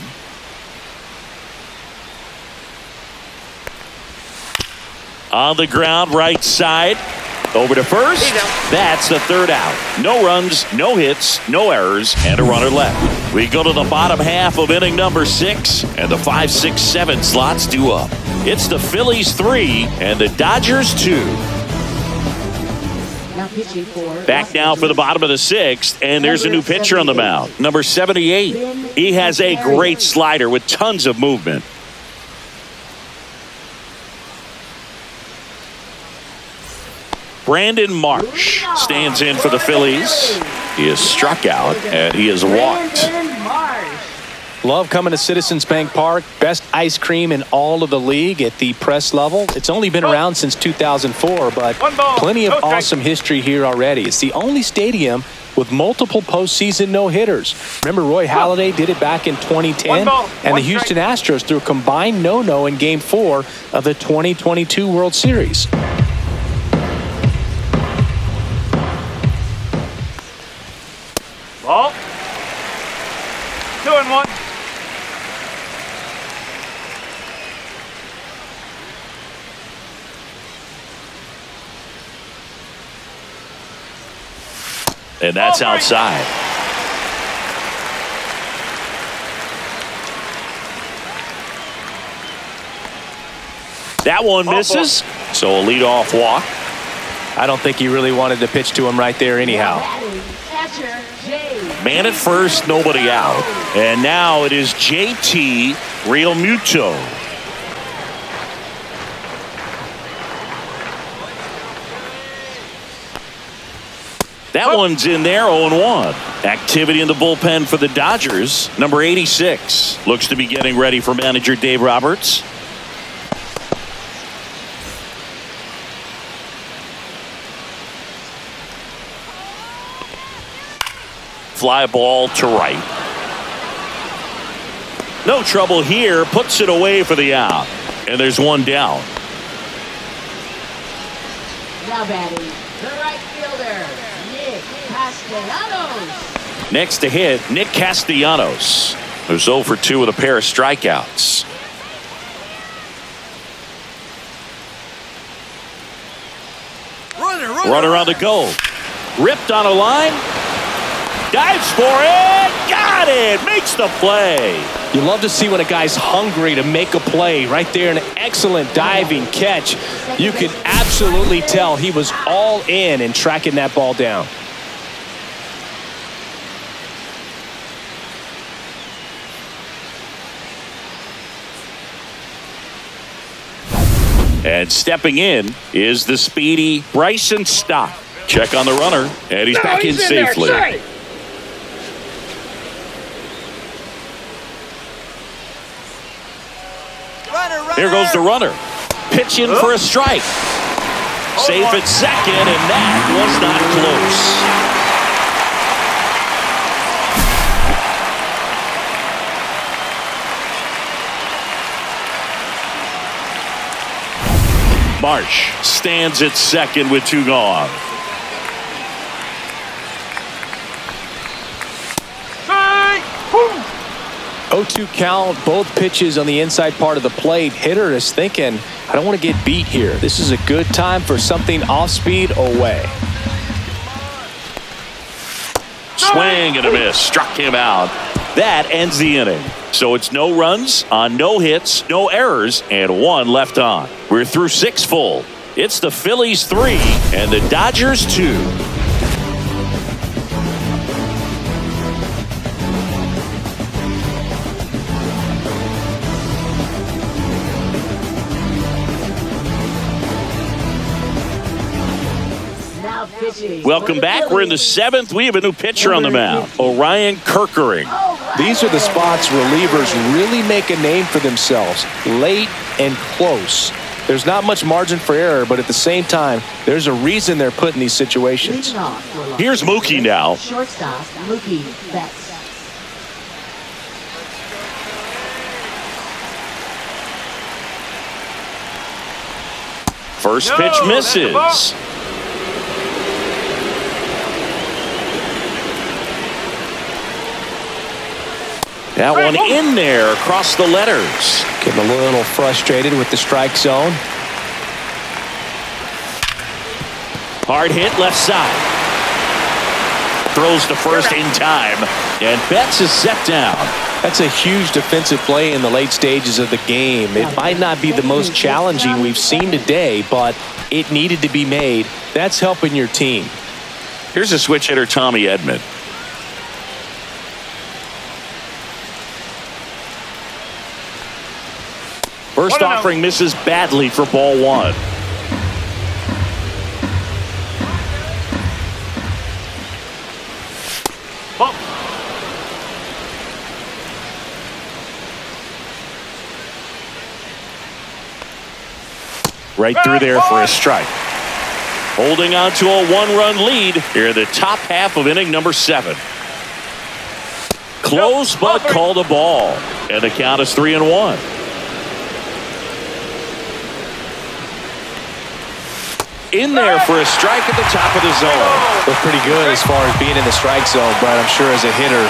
On the ground, right side. Over to first. That's the third out. No runs, no hits, no errors, and a runner left. We go to the bottom half of inning number 6, and the 5, 6, 7 slots due up. It's the Phillies 3 and the Dodgers 2. Back now for the bottom of the 6th, and there's a new pitcher on the mound. Number 78. He has a great slider with tons of movement. Brandon Marsh stands in for the Phillies. He is struck out and he is walked. Love coming to Citizens Bank Park. Best ice cream in all of the league at the press level. It's only been around since 2004, but plenty of awesome history here already. It's the only stadium with multiple postseason no-hitters. Remember, Roy Halladay did it back in 2010, and the Houston Astros threw a combined no-no in Game 4 of the 2022 World Series. Ball. 2-1. And that's outside. That one misses. So a leadoff walk. I don't think he really wanted to pitch to him right there anyhow. Man at first, nobody out. And now it is JT Realmuto. That one's in there, 0-1. Activity in the bullpen for the Dodgers. Number 86 looks to be getting ready for manager Dave Roberts. Fly ball to right. No trouble here. Puts it away for the out. And there's one down. Now batting, the right fielder, Nick Castellanos. Next to hit, Nick Castellanos, who's 0 for 2 with a pair of strikeouts. Runner on the go. Ripped on a line. Dives for it. Got it. Makes the play. You love to see when a guy's hungry to make a play. Right there, an excellent diving catch. You can absolutely tell he was all in tracking that ball down. And stepping in is the speedy Bryson Stott. Check on the runner, and he's back in safely. Here goes the runner. Pitch in for a strike. Safe at second, and that was not close. Marsh stands at second with 2 gone. 0-2 count, both pitches on the inside part of the plate. Hitter is thinking, I don't want to get beat here. This is a good time for something off speed away. Swing and a miss. Struck him out. That ends the inning. So it's no runs on no hits, no errors, and 1 left on. We're through 6 full. It's the Phillies 3 and the Dodgers 2. Welcome back. We're in the 7th. We have a new pitcher on the mound, Orion Kerkering. These are the spots relievers really make a name for themselves, late and close. There's not much margin for error, but at the same time, there's a reason they're put in these situations. Here's Mookie now. Shortstop, Mookie Betts. First pitch misses. That one in there across the letters. Getting a little frustrated with the strike zone. Hard hit left side. Throws to first in time. And Betts is set down. That's a huge defensive play in the late stages of the game. It might not be the most challenging we've seen today, but it needed to be made. That's helping your team. Here's a switch hitter, Tommy Edman. First offering misses badly for ball 1. Right through there for a strike. Holding on to a 1-run lead here in the top half of inning number 7. Close but called a ball. And the count is 3-1. In there for a strike at the top of the zone. Looked pretty good as far as being in the strike zone, but I'm sure as a hitter,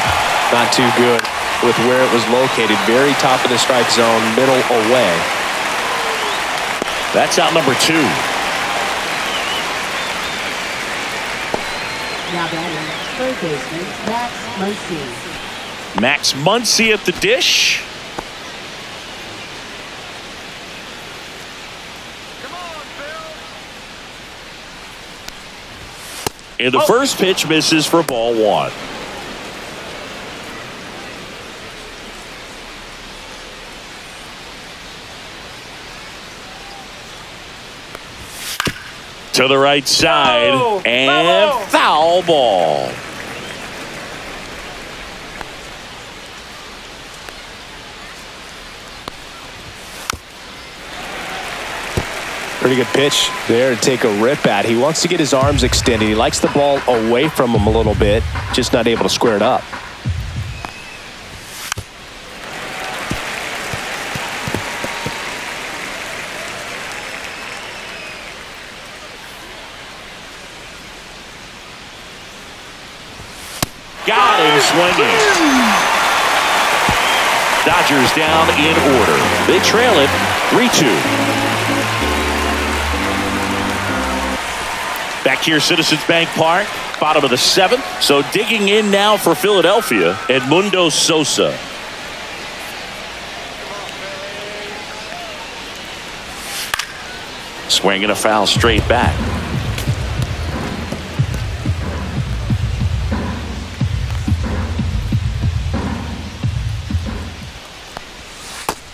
not too good with where it was located. Very top of the strike zone, middle away. That's out number 2. Now batting, third baseman, Max Muncy. Max Muncy at the dish. And the first pitch misses for ball 1. To the right side, and foul ball. Pretty good pitch there to take a rip at. He wants to get his arms extended. He likes the ball away from him a little bit, just not able to square it up. Got him swinging. Dodgers down in order. They trail it 3-2. Back here, Citizens Bank Park, bottom of the 7th. So digging in now for Philadelphia, Edmundo Sosa. Swinging a foul straight back.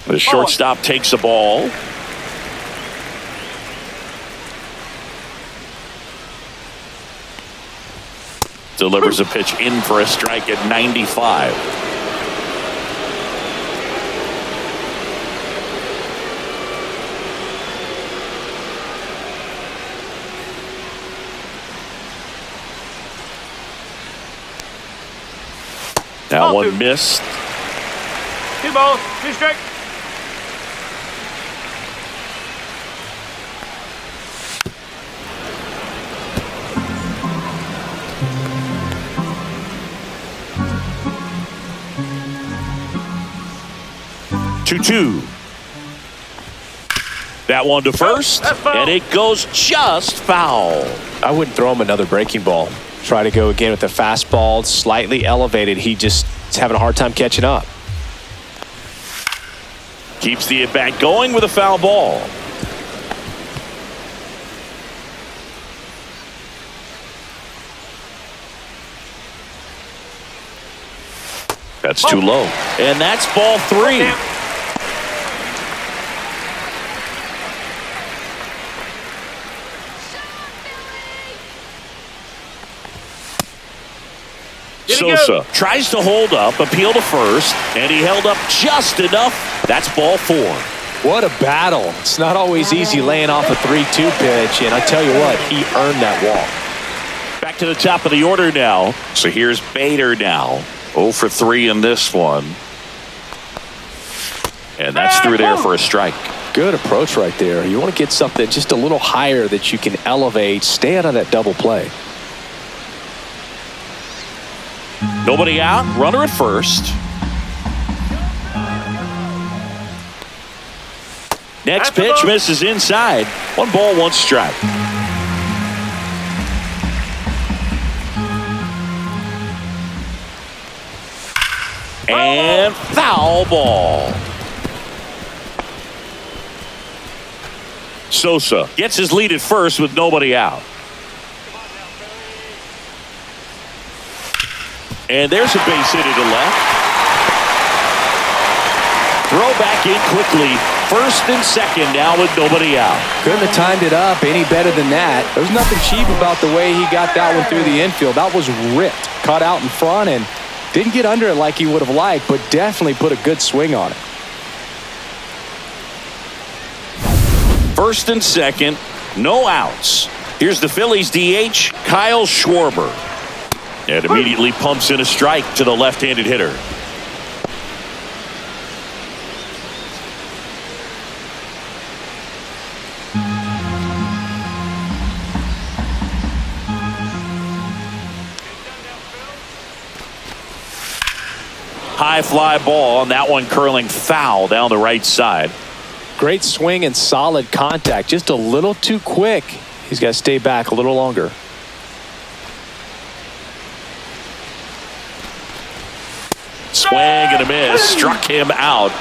The shortstop takes the ball. Delivers a pitch in for a strike at 95. That one missed. 2 balls, 2 strikes. That one to first, and it goes just foul. I wouldn't throw him another breaking ball. Try to go again with the fastball, slightly elevated. He just is having a hard time catching up. Keeps the at-bat going with a foul ball. That's too low. And that's ball 3. Sosa tries to hold up, appeal to first, and he held up just enough. That's ball 4. What a battle. It's not always easy laying off a 3-2 pitch, and I tell you what, he earned that walk. Back to the top of the order now. So here's Bader now. 0 for 3 in this one. And that's through there for a strike. Good approach right there. You want to get something just a little higher that you can elevate. Stay out of that double play. Nobody out. Runner at first. Next pitch misses inside. 1 ball, 1 strike. And foul ball. Sosa gets his lead at first with nobody out. And there's a base hit to left. Throw back in quickly. First and second now with nobody out. Couldn't have timed it up any better than that. There's nothing cheap about the way he got that one through the infield. That was ripped. Caught out in front and didn't get under it like he would have liked, but definitely put a good swing on it. First and second, no outs. Here's the Phillies DH, Kyle Schwarber. And immediately pumps in a strike to the left-handed hitter. High fly ball, and that one curling foul down the right side. Great swing and solid contact. Just a little too quick. He's got to stay back a little longer. Swing and a miss. Struck him out.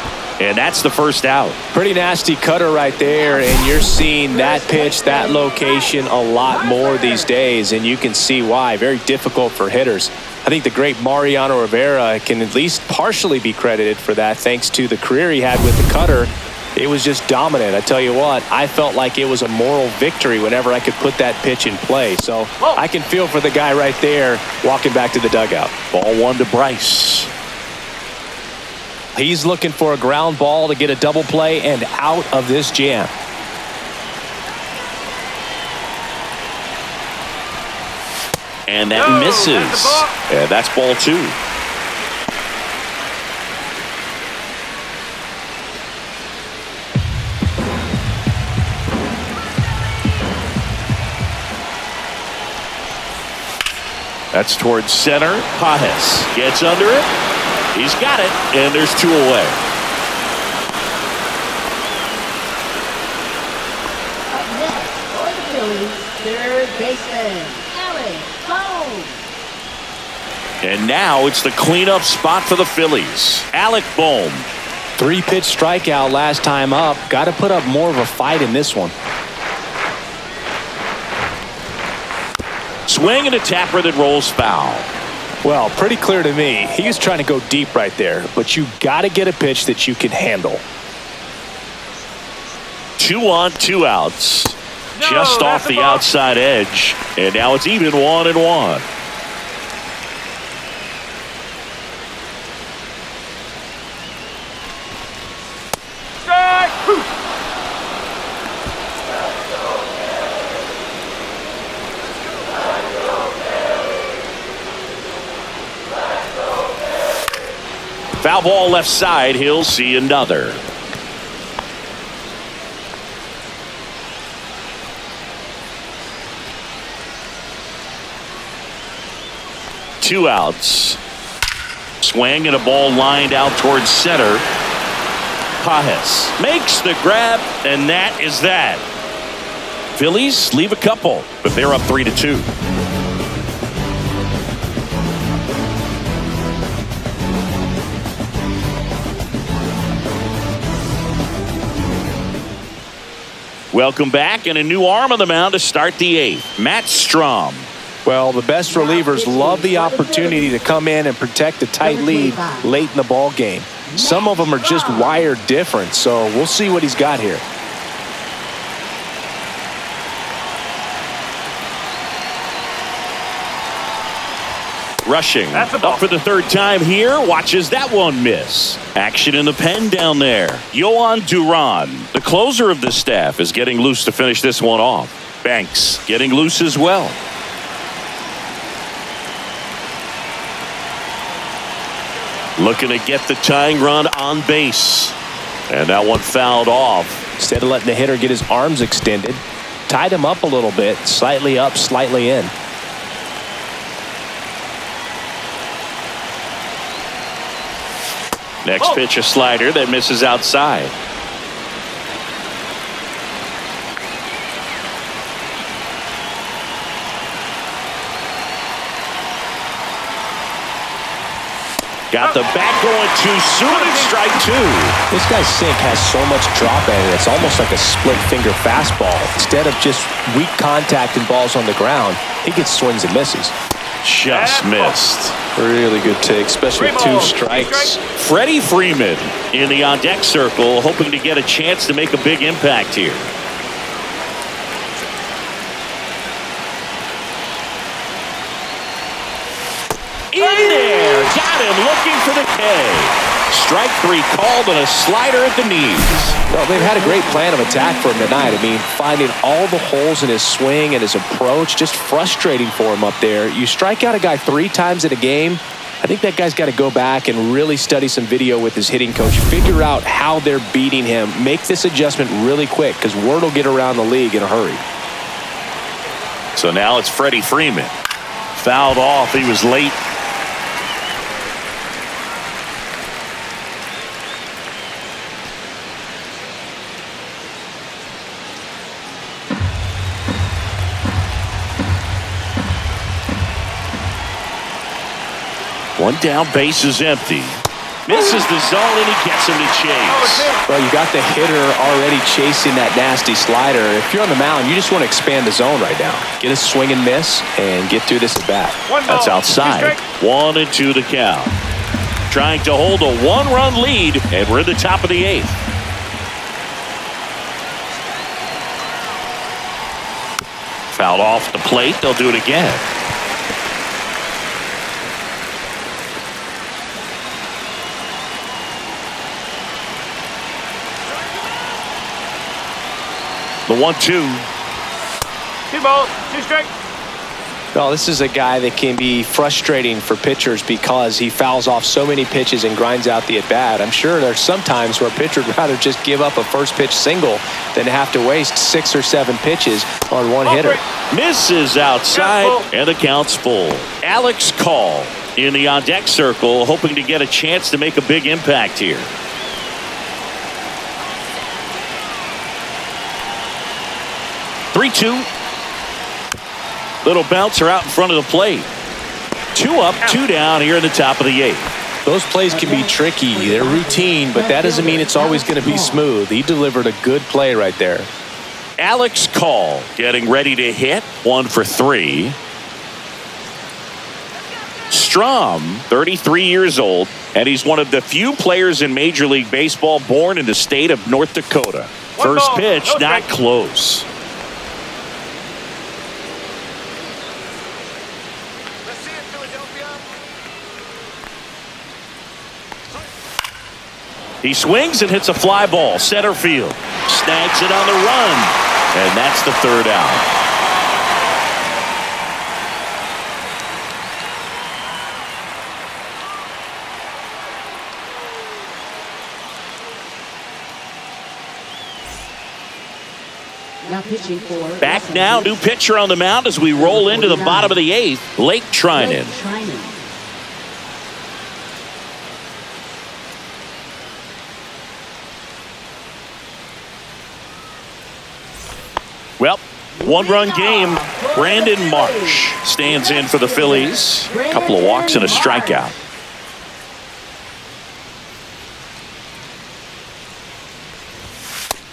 And that's the first out. Pretty nasty cutter right there, and you're seeing that pitch, that location a lot more these days, and you can see why. Very difficult for hitters. I think the great Mariano Rivera can at least partially be credited for that, thanks to the career he had with the cutter. It was just dominant. I tell you what, I felt like it was a moral victory whenever I could put that pitch in play. So I can feel for the guy right there walking back to the dugout. Ball 1 to Bryce. He's looking for a ground ball to get a double play and out of this jam. And that misses. Yeah, that's ball 2. That's towards center. Pajes gets under it. He's got it, and there's 2 away. Up next for the Phillies, third baseman, Alec Bohm. And now it's the cleanup spot for the Phillies. Alec Bohm. 3-pitch strikeout last time up. Got to put up more of a fight in this one. Swing and a tapper that rolls foul. Well, pretty clear to me. He was trying to go deep right there, but you got to get a pitch that you can handle. 2 on, 2 outs. No, Just off the outside edge. And now it's even 1-1. Strike! Foul ball left side. He'll see another. Two outs. Swing and a ball lined out towards center. Pajes makes the grab, and that is that. Phillies leave a couple, but they're up 3-2. Welcome back, and a new arm on the mound to start the 8th. Matt Strom. Well, the best relievers love the opportunity to come in and protect a tight lead late in the ball game. Some of them are just wired different, so we'll see what he's got here. Rushing up for the 3rd time here. Watches that one miss. Action in the pen down there. Yohan Duran, the closer of the staff, is getting loose to finish this one off. Banks getting loose as well. Looking to get the tying run on base. And that one fouled off. Instead of letting the hitter get his arms extended, tied him up a little bit, slightly up, slightly in. Next pitch, a slider that misses outside. Got the bat going too soon, and strike 2. This guy's sink has so much drop in it. It's almost like a split finger fastball. Instead of just weak contact and balls on the ground, he gets swings and misses. Just missed. Really good take, especially with 2 strikes. Freddie Freeman in the on-deck circle, hoping to get a chance to make a big impact here. In there, got him looking for the K. Strike 3 called on a slider at the knees. Well, they've had a great plan of attack for him tonight. I mean, finding all the holes in his swing and his approach, just frustrating for him up there. You strike out a guy 3 times in a game, I think that guy's got to go back and really study some video with his hitting coach, figure out how they're beating him, make this adjustment really quick, because word will get around the league in a hurry. So now it's Freddie Freeman. Fouled off. He was late. One down, base is empty. Misses the zone, and he gets him to chase. Well, you got the hitter already chasing that nasty slider. If you're on the mound, you just want to expand the zone right now. Get a swing and miss and get through this at bat. That's outside. 1-2 the count. Trying to hold a 1-run lead, and we're at the top of the 8th. Fouled off the plate. They'll do it again. The 1-2. 2 balls, 2 strikes. Well, this is a guy that can be frustrating for pitchers because he fouls off so many pitches and grinds out the at-bat. I'm sure there's some times where a pitcher would rather just give up a first pitch single than have to waste 6 or 7 pitches on one hitter. Misses outside, and the count's full. Alex Call in the on-deck circle, hoping to get a chance to make a big impact here. Three-two. Little bouncer out in front of the plate. 2 up, 2 down here in the top of the 8th. Those plays can be tricky. They're routine, but that doesn't mean it's always going to be smooth. He delivered a good play right there. Alex Call getting ready to hit. 1 for 3. Strom, 33 years old, and he's one of the few players in Major League Baseball born in the state of North Dakota. First pitch, not close. He swings and hits a fly ball, center field. Snags it on the run, and that's the 3rd out. Now pitching for Back now, new pitcher on the mound as we roll into the bottom of the 8th, Lake Trinan. Well, 1-run game. Brandon Marsh stands in for the Phillies. A couple of walks and a strikeout.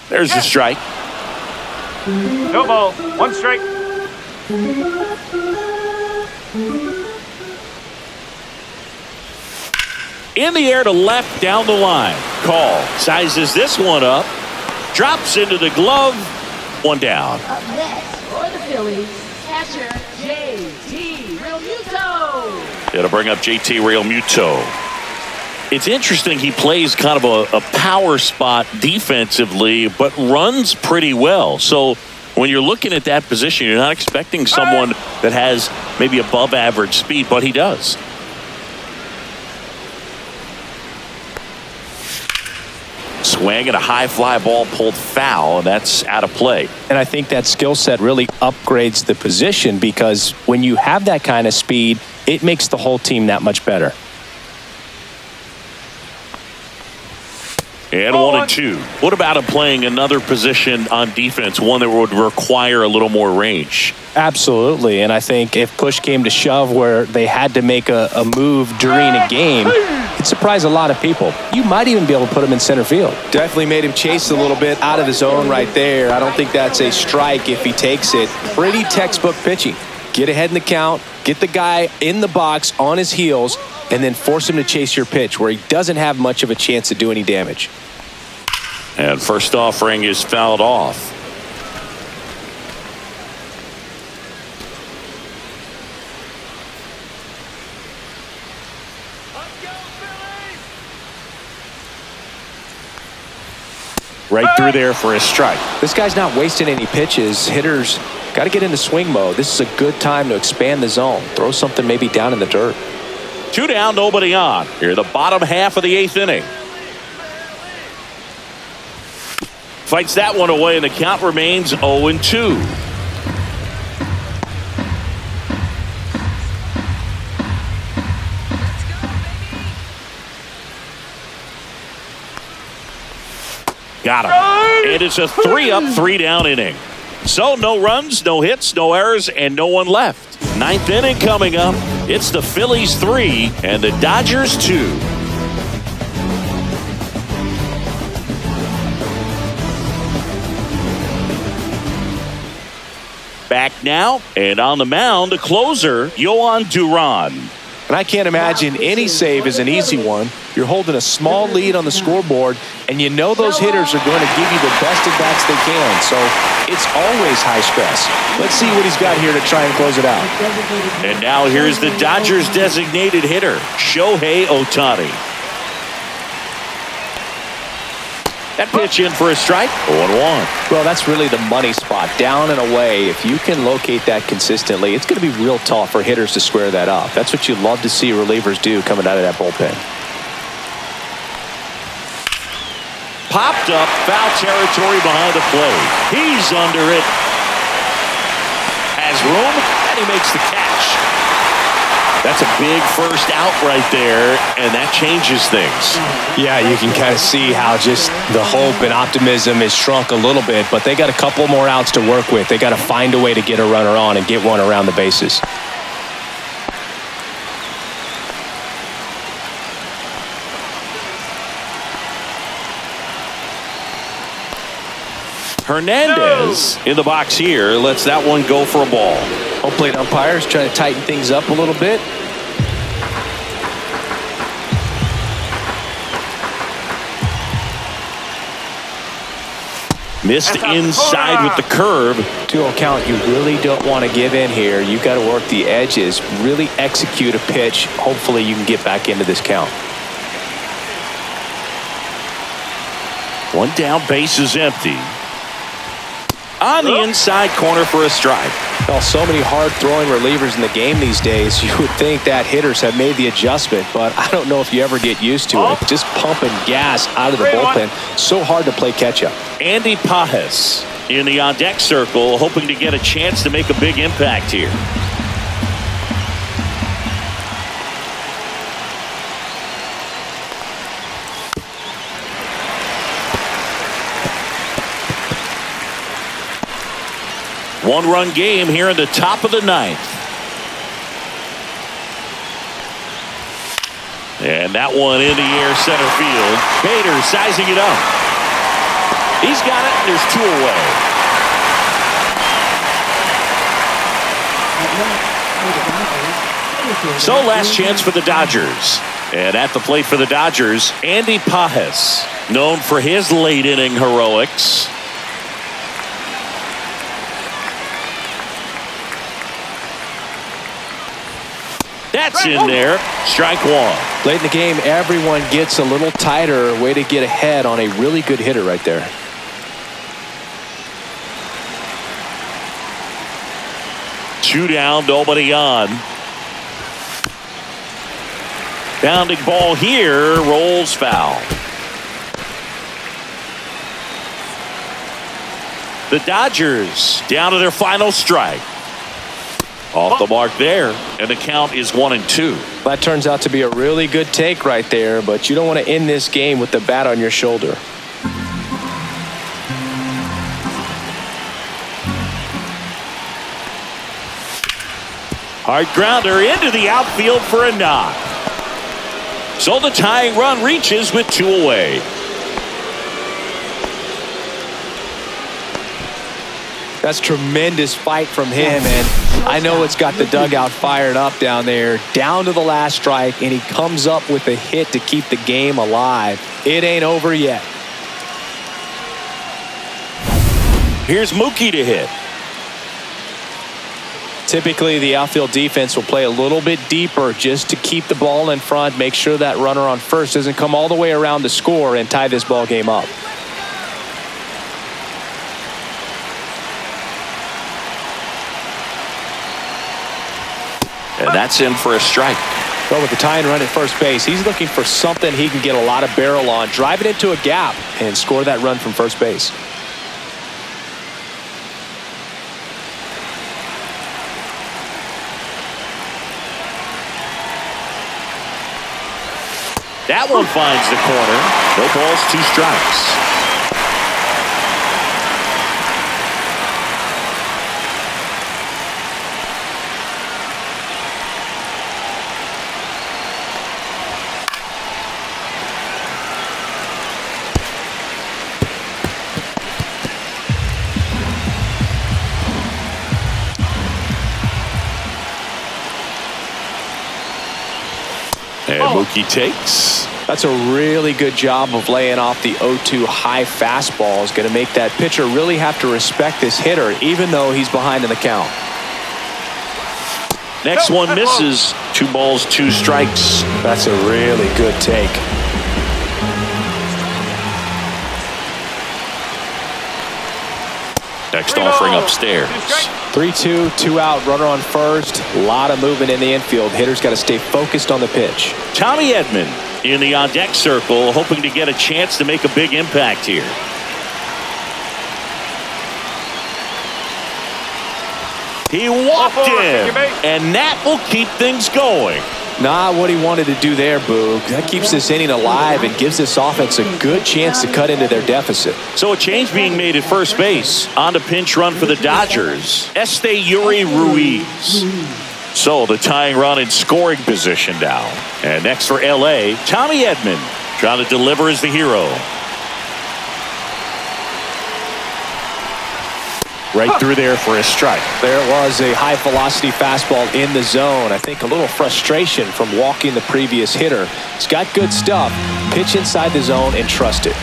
There's the strike. No ball, 1 strike. In the air to left, down the line. Call sizes this one up. Drops into the glove. 1 down. Up next for the Phillies, catcher JT Realmuto. It'll bring up JT Realmuto. It's interesting, he plays kind of a power spot defensively, but runs pretty well. So when you're looking at that position, you're not expecting someone that has maybe above average speed, but he does. Swing and a high fly ball pulled foul, and that's out of play. And I think that skill set really upgrades the position because when you have that kind of speed, it makes the whole team that much better. And 1-2. What about him playing another position on defense, one that would require a little more range? Absolutely. And I think if push came to shove where they had to make a move during a game, it'd surprise a lot of people. You might even be able to put him in center field. Definitely made him chase a little bit out of the zone right there. I don't think that's a strike if he takes it. Pretty textbook pitching. Get ahead in the count, get the guy in the box on his heels, and then force him to chase your pitch where he doesn't have much of a chance to do any damage. And first offering is fouled off. Right through there for a strike. This guy's not wasting any pitches. Hitters got to get into swing mode. This is a good time to expand the zone. Throw something maybe down in the dirt. 2 down, nobody on. Here, the bottom half of the 8th inning. Fights that one away, and the count remains 0-2. Got him. It is a 3-up, 3-down inning. So no runs, no hits, no errors, and no one left. 9th inning coming up. It's the Phillies 3 and the Dodgers 2. Back now, and on the mound, the closer, Yohan Duran. And I can't imagine any save is an easy one. You're holding a small lead on the scoreboard, and you know those hitters are going to give you the best at-bats they can. So it's always high stress. Let's see what he's got here to try and close it out. And now here's the Dodgers' designated hitter, Shohei Ohtani. That pitch in for a strike, 0-1. Well, that's really the money spot, down and away. If you can locate that consistently, it's going to be real tough for hitters to square that up. That's what you love to see relievers do coming out of that bullpen. Popped up, foul territory behind the plate. He's under it. Has room, and he makes the catch. That's a big first out right there, and that changes things. Yeah, you can kind of see how just the hope and optimism is shrunk a little bit, but they got a couple more outs to work with. They got to find a way to get a runner on and get one around the bases. Hernandez in the box here lets that one go for a ball. Home plate umpires trying to tighten things up a little bit. Missed inside with the curve. 2-0 count. You really don't want to give in here. You got to work the edges, really execute a pitch. Hopefully you can get back into this count. One down, base is empty. On the inside corner for a strike. Well, so many hard-throwing relievers in the game these days, you would think that hitters have made the adjustment, but I don't know if you ever get used to it. Just pumping gas out of the bullpen. So hard to play catch-up. Andy Pajes in the on-deck circle, hoping to get a chance to make a big impact here. One-run game here in the top of the ninth. And that one in the air center field. Bader sizing it up. He's got it, and there's two away. So last chance for the Dodgers. And at the plate for the Dodgers, Andy Pajes, known for his late-inning heroics. That's in there. Strike one. Late in the game, everyone gets a little tighter. Way to get ahead on a really good hitter right there. Two down, nobody on. Bounding ball here, rolls foul. The Dodgers down to their final strike. Off the mark there, and the count is 1-2. That turns out to be a really good take right there, but you don't want to end this game with the bat on your shoulder. Hard grounder into the outfield for a knock. So the tying run reaches with two away. That's tremendous fight from him, and I know it's got the dugout fired up down there. Down to the last strike, and he comes up with a hit to keep the game alive. It ain't over yet. Here's Mookie to hit. Typically, the outfield defense will play a little bit deeper just to keep the ball in front, make sure that runner on first doesn't come all the way around to score and tie this ball game up. And that's in for a strike. Well, with the tying run at first base, he's looking for something he can get a lot of barrel on, drive it into a gap, and score that run from first base. That one finds the corner. No balls, two strikes. And Mookie takes. That's a really good job of laying off the 0-2 high fastball. Is going to make that pitcher really have to respect this hitter, even though he's behind in the count. Next one misses. 2 balls, 2 strikes. That's a really good take. Next offering upstairs. 3-2, 2 out, runner on first. A lot of movement in the infield. Hitter's got to stay focused on the pitch. Tommy Edman in the on-deck circle, hoping to get a chance to make a big impact here. He walked in, and that will keep things going. Not what he wanted to do there, Boog. That keeps this inning alive and gives this offense a good chance to cut into their deficit. So a change being made at first base. On the pinch run for the Dodgers. Yuri Ruiz. So the tying run in scoring position now. And next for L.A., Tommy Edman trying to deliver as the hero. Right through there for a strike. There was a high-velocity fastball in the zone. I think a little frustration from walking the previous hitter. He's got good stuff. Pitch inside the zone and trust it.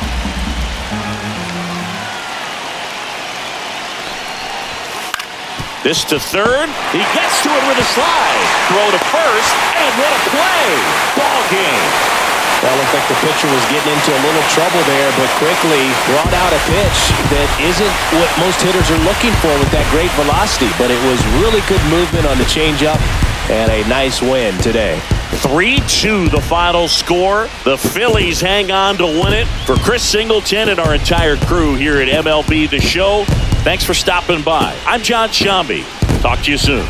This to third. He gets to it with a slide. Throw to first. And what a play. Ball game. Well, it looked like the pitcher was getting into a little trouble there, but quickly brought out a pitch that isn't what most hitters are looking for with that great velocity. But it was really good movement on the changeup and a nice win today. 3-2 the final score. The Phillies hang on to win it. For Chris Singleton and our entire crew here at MLB The Show, thanks for stopping by. I'm John Shambi. Talk to you soon.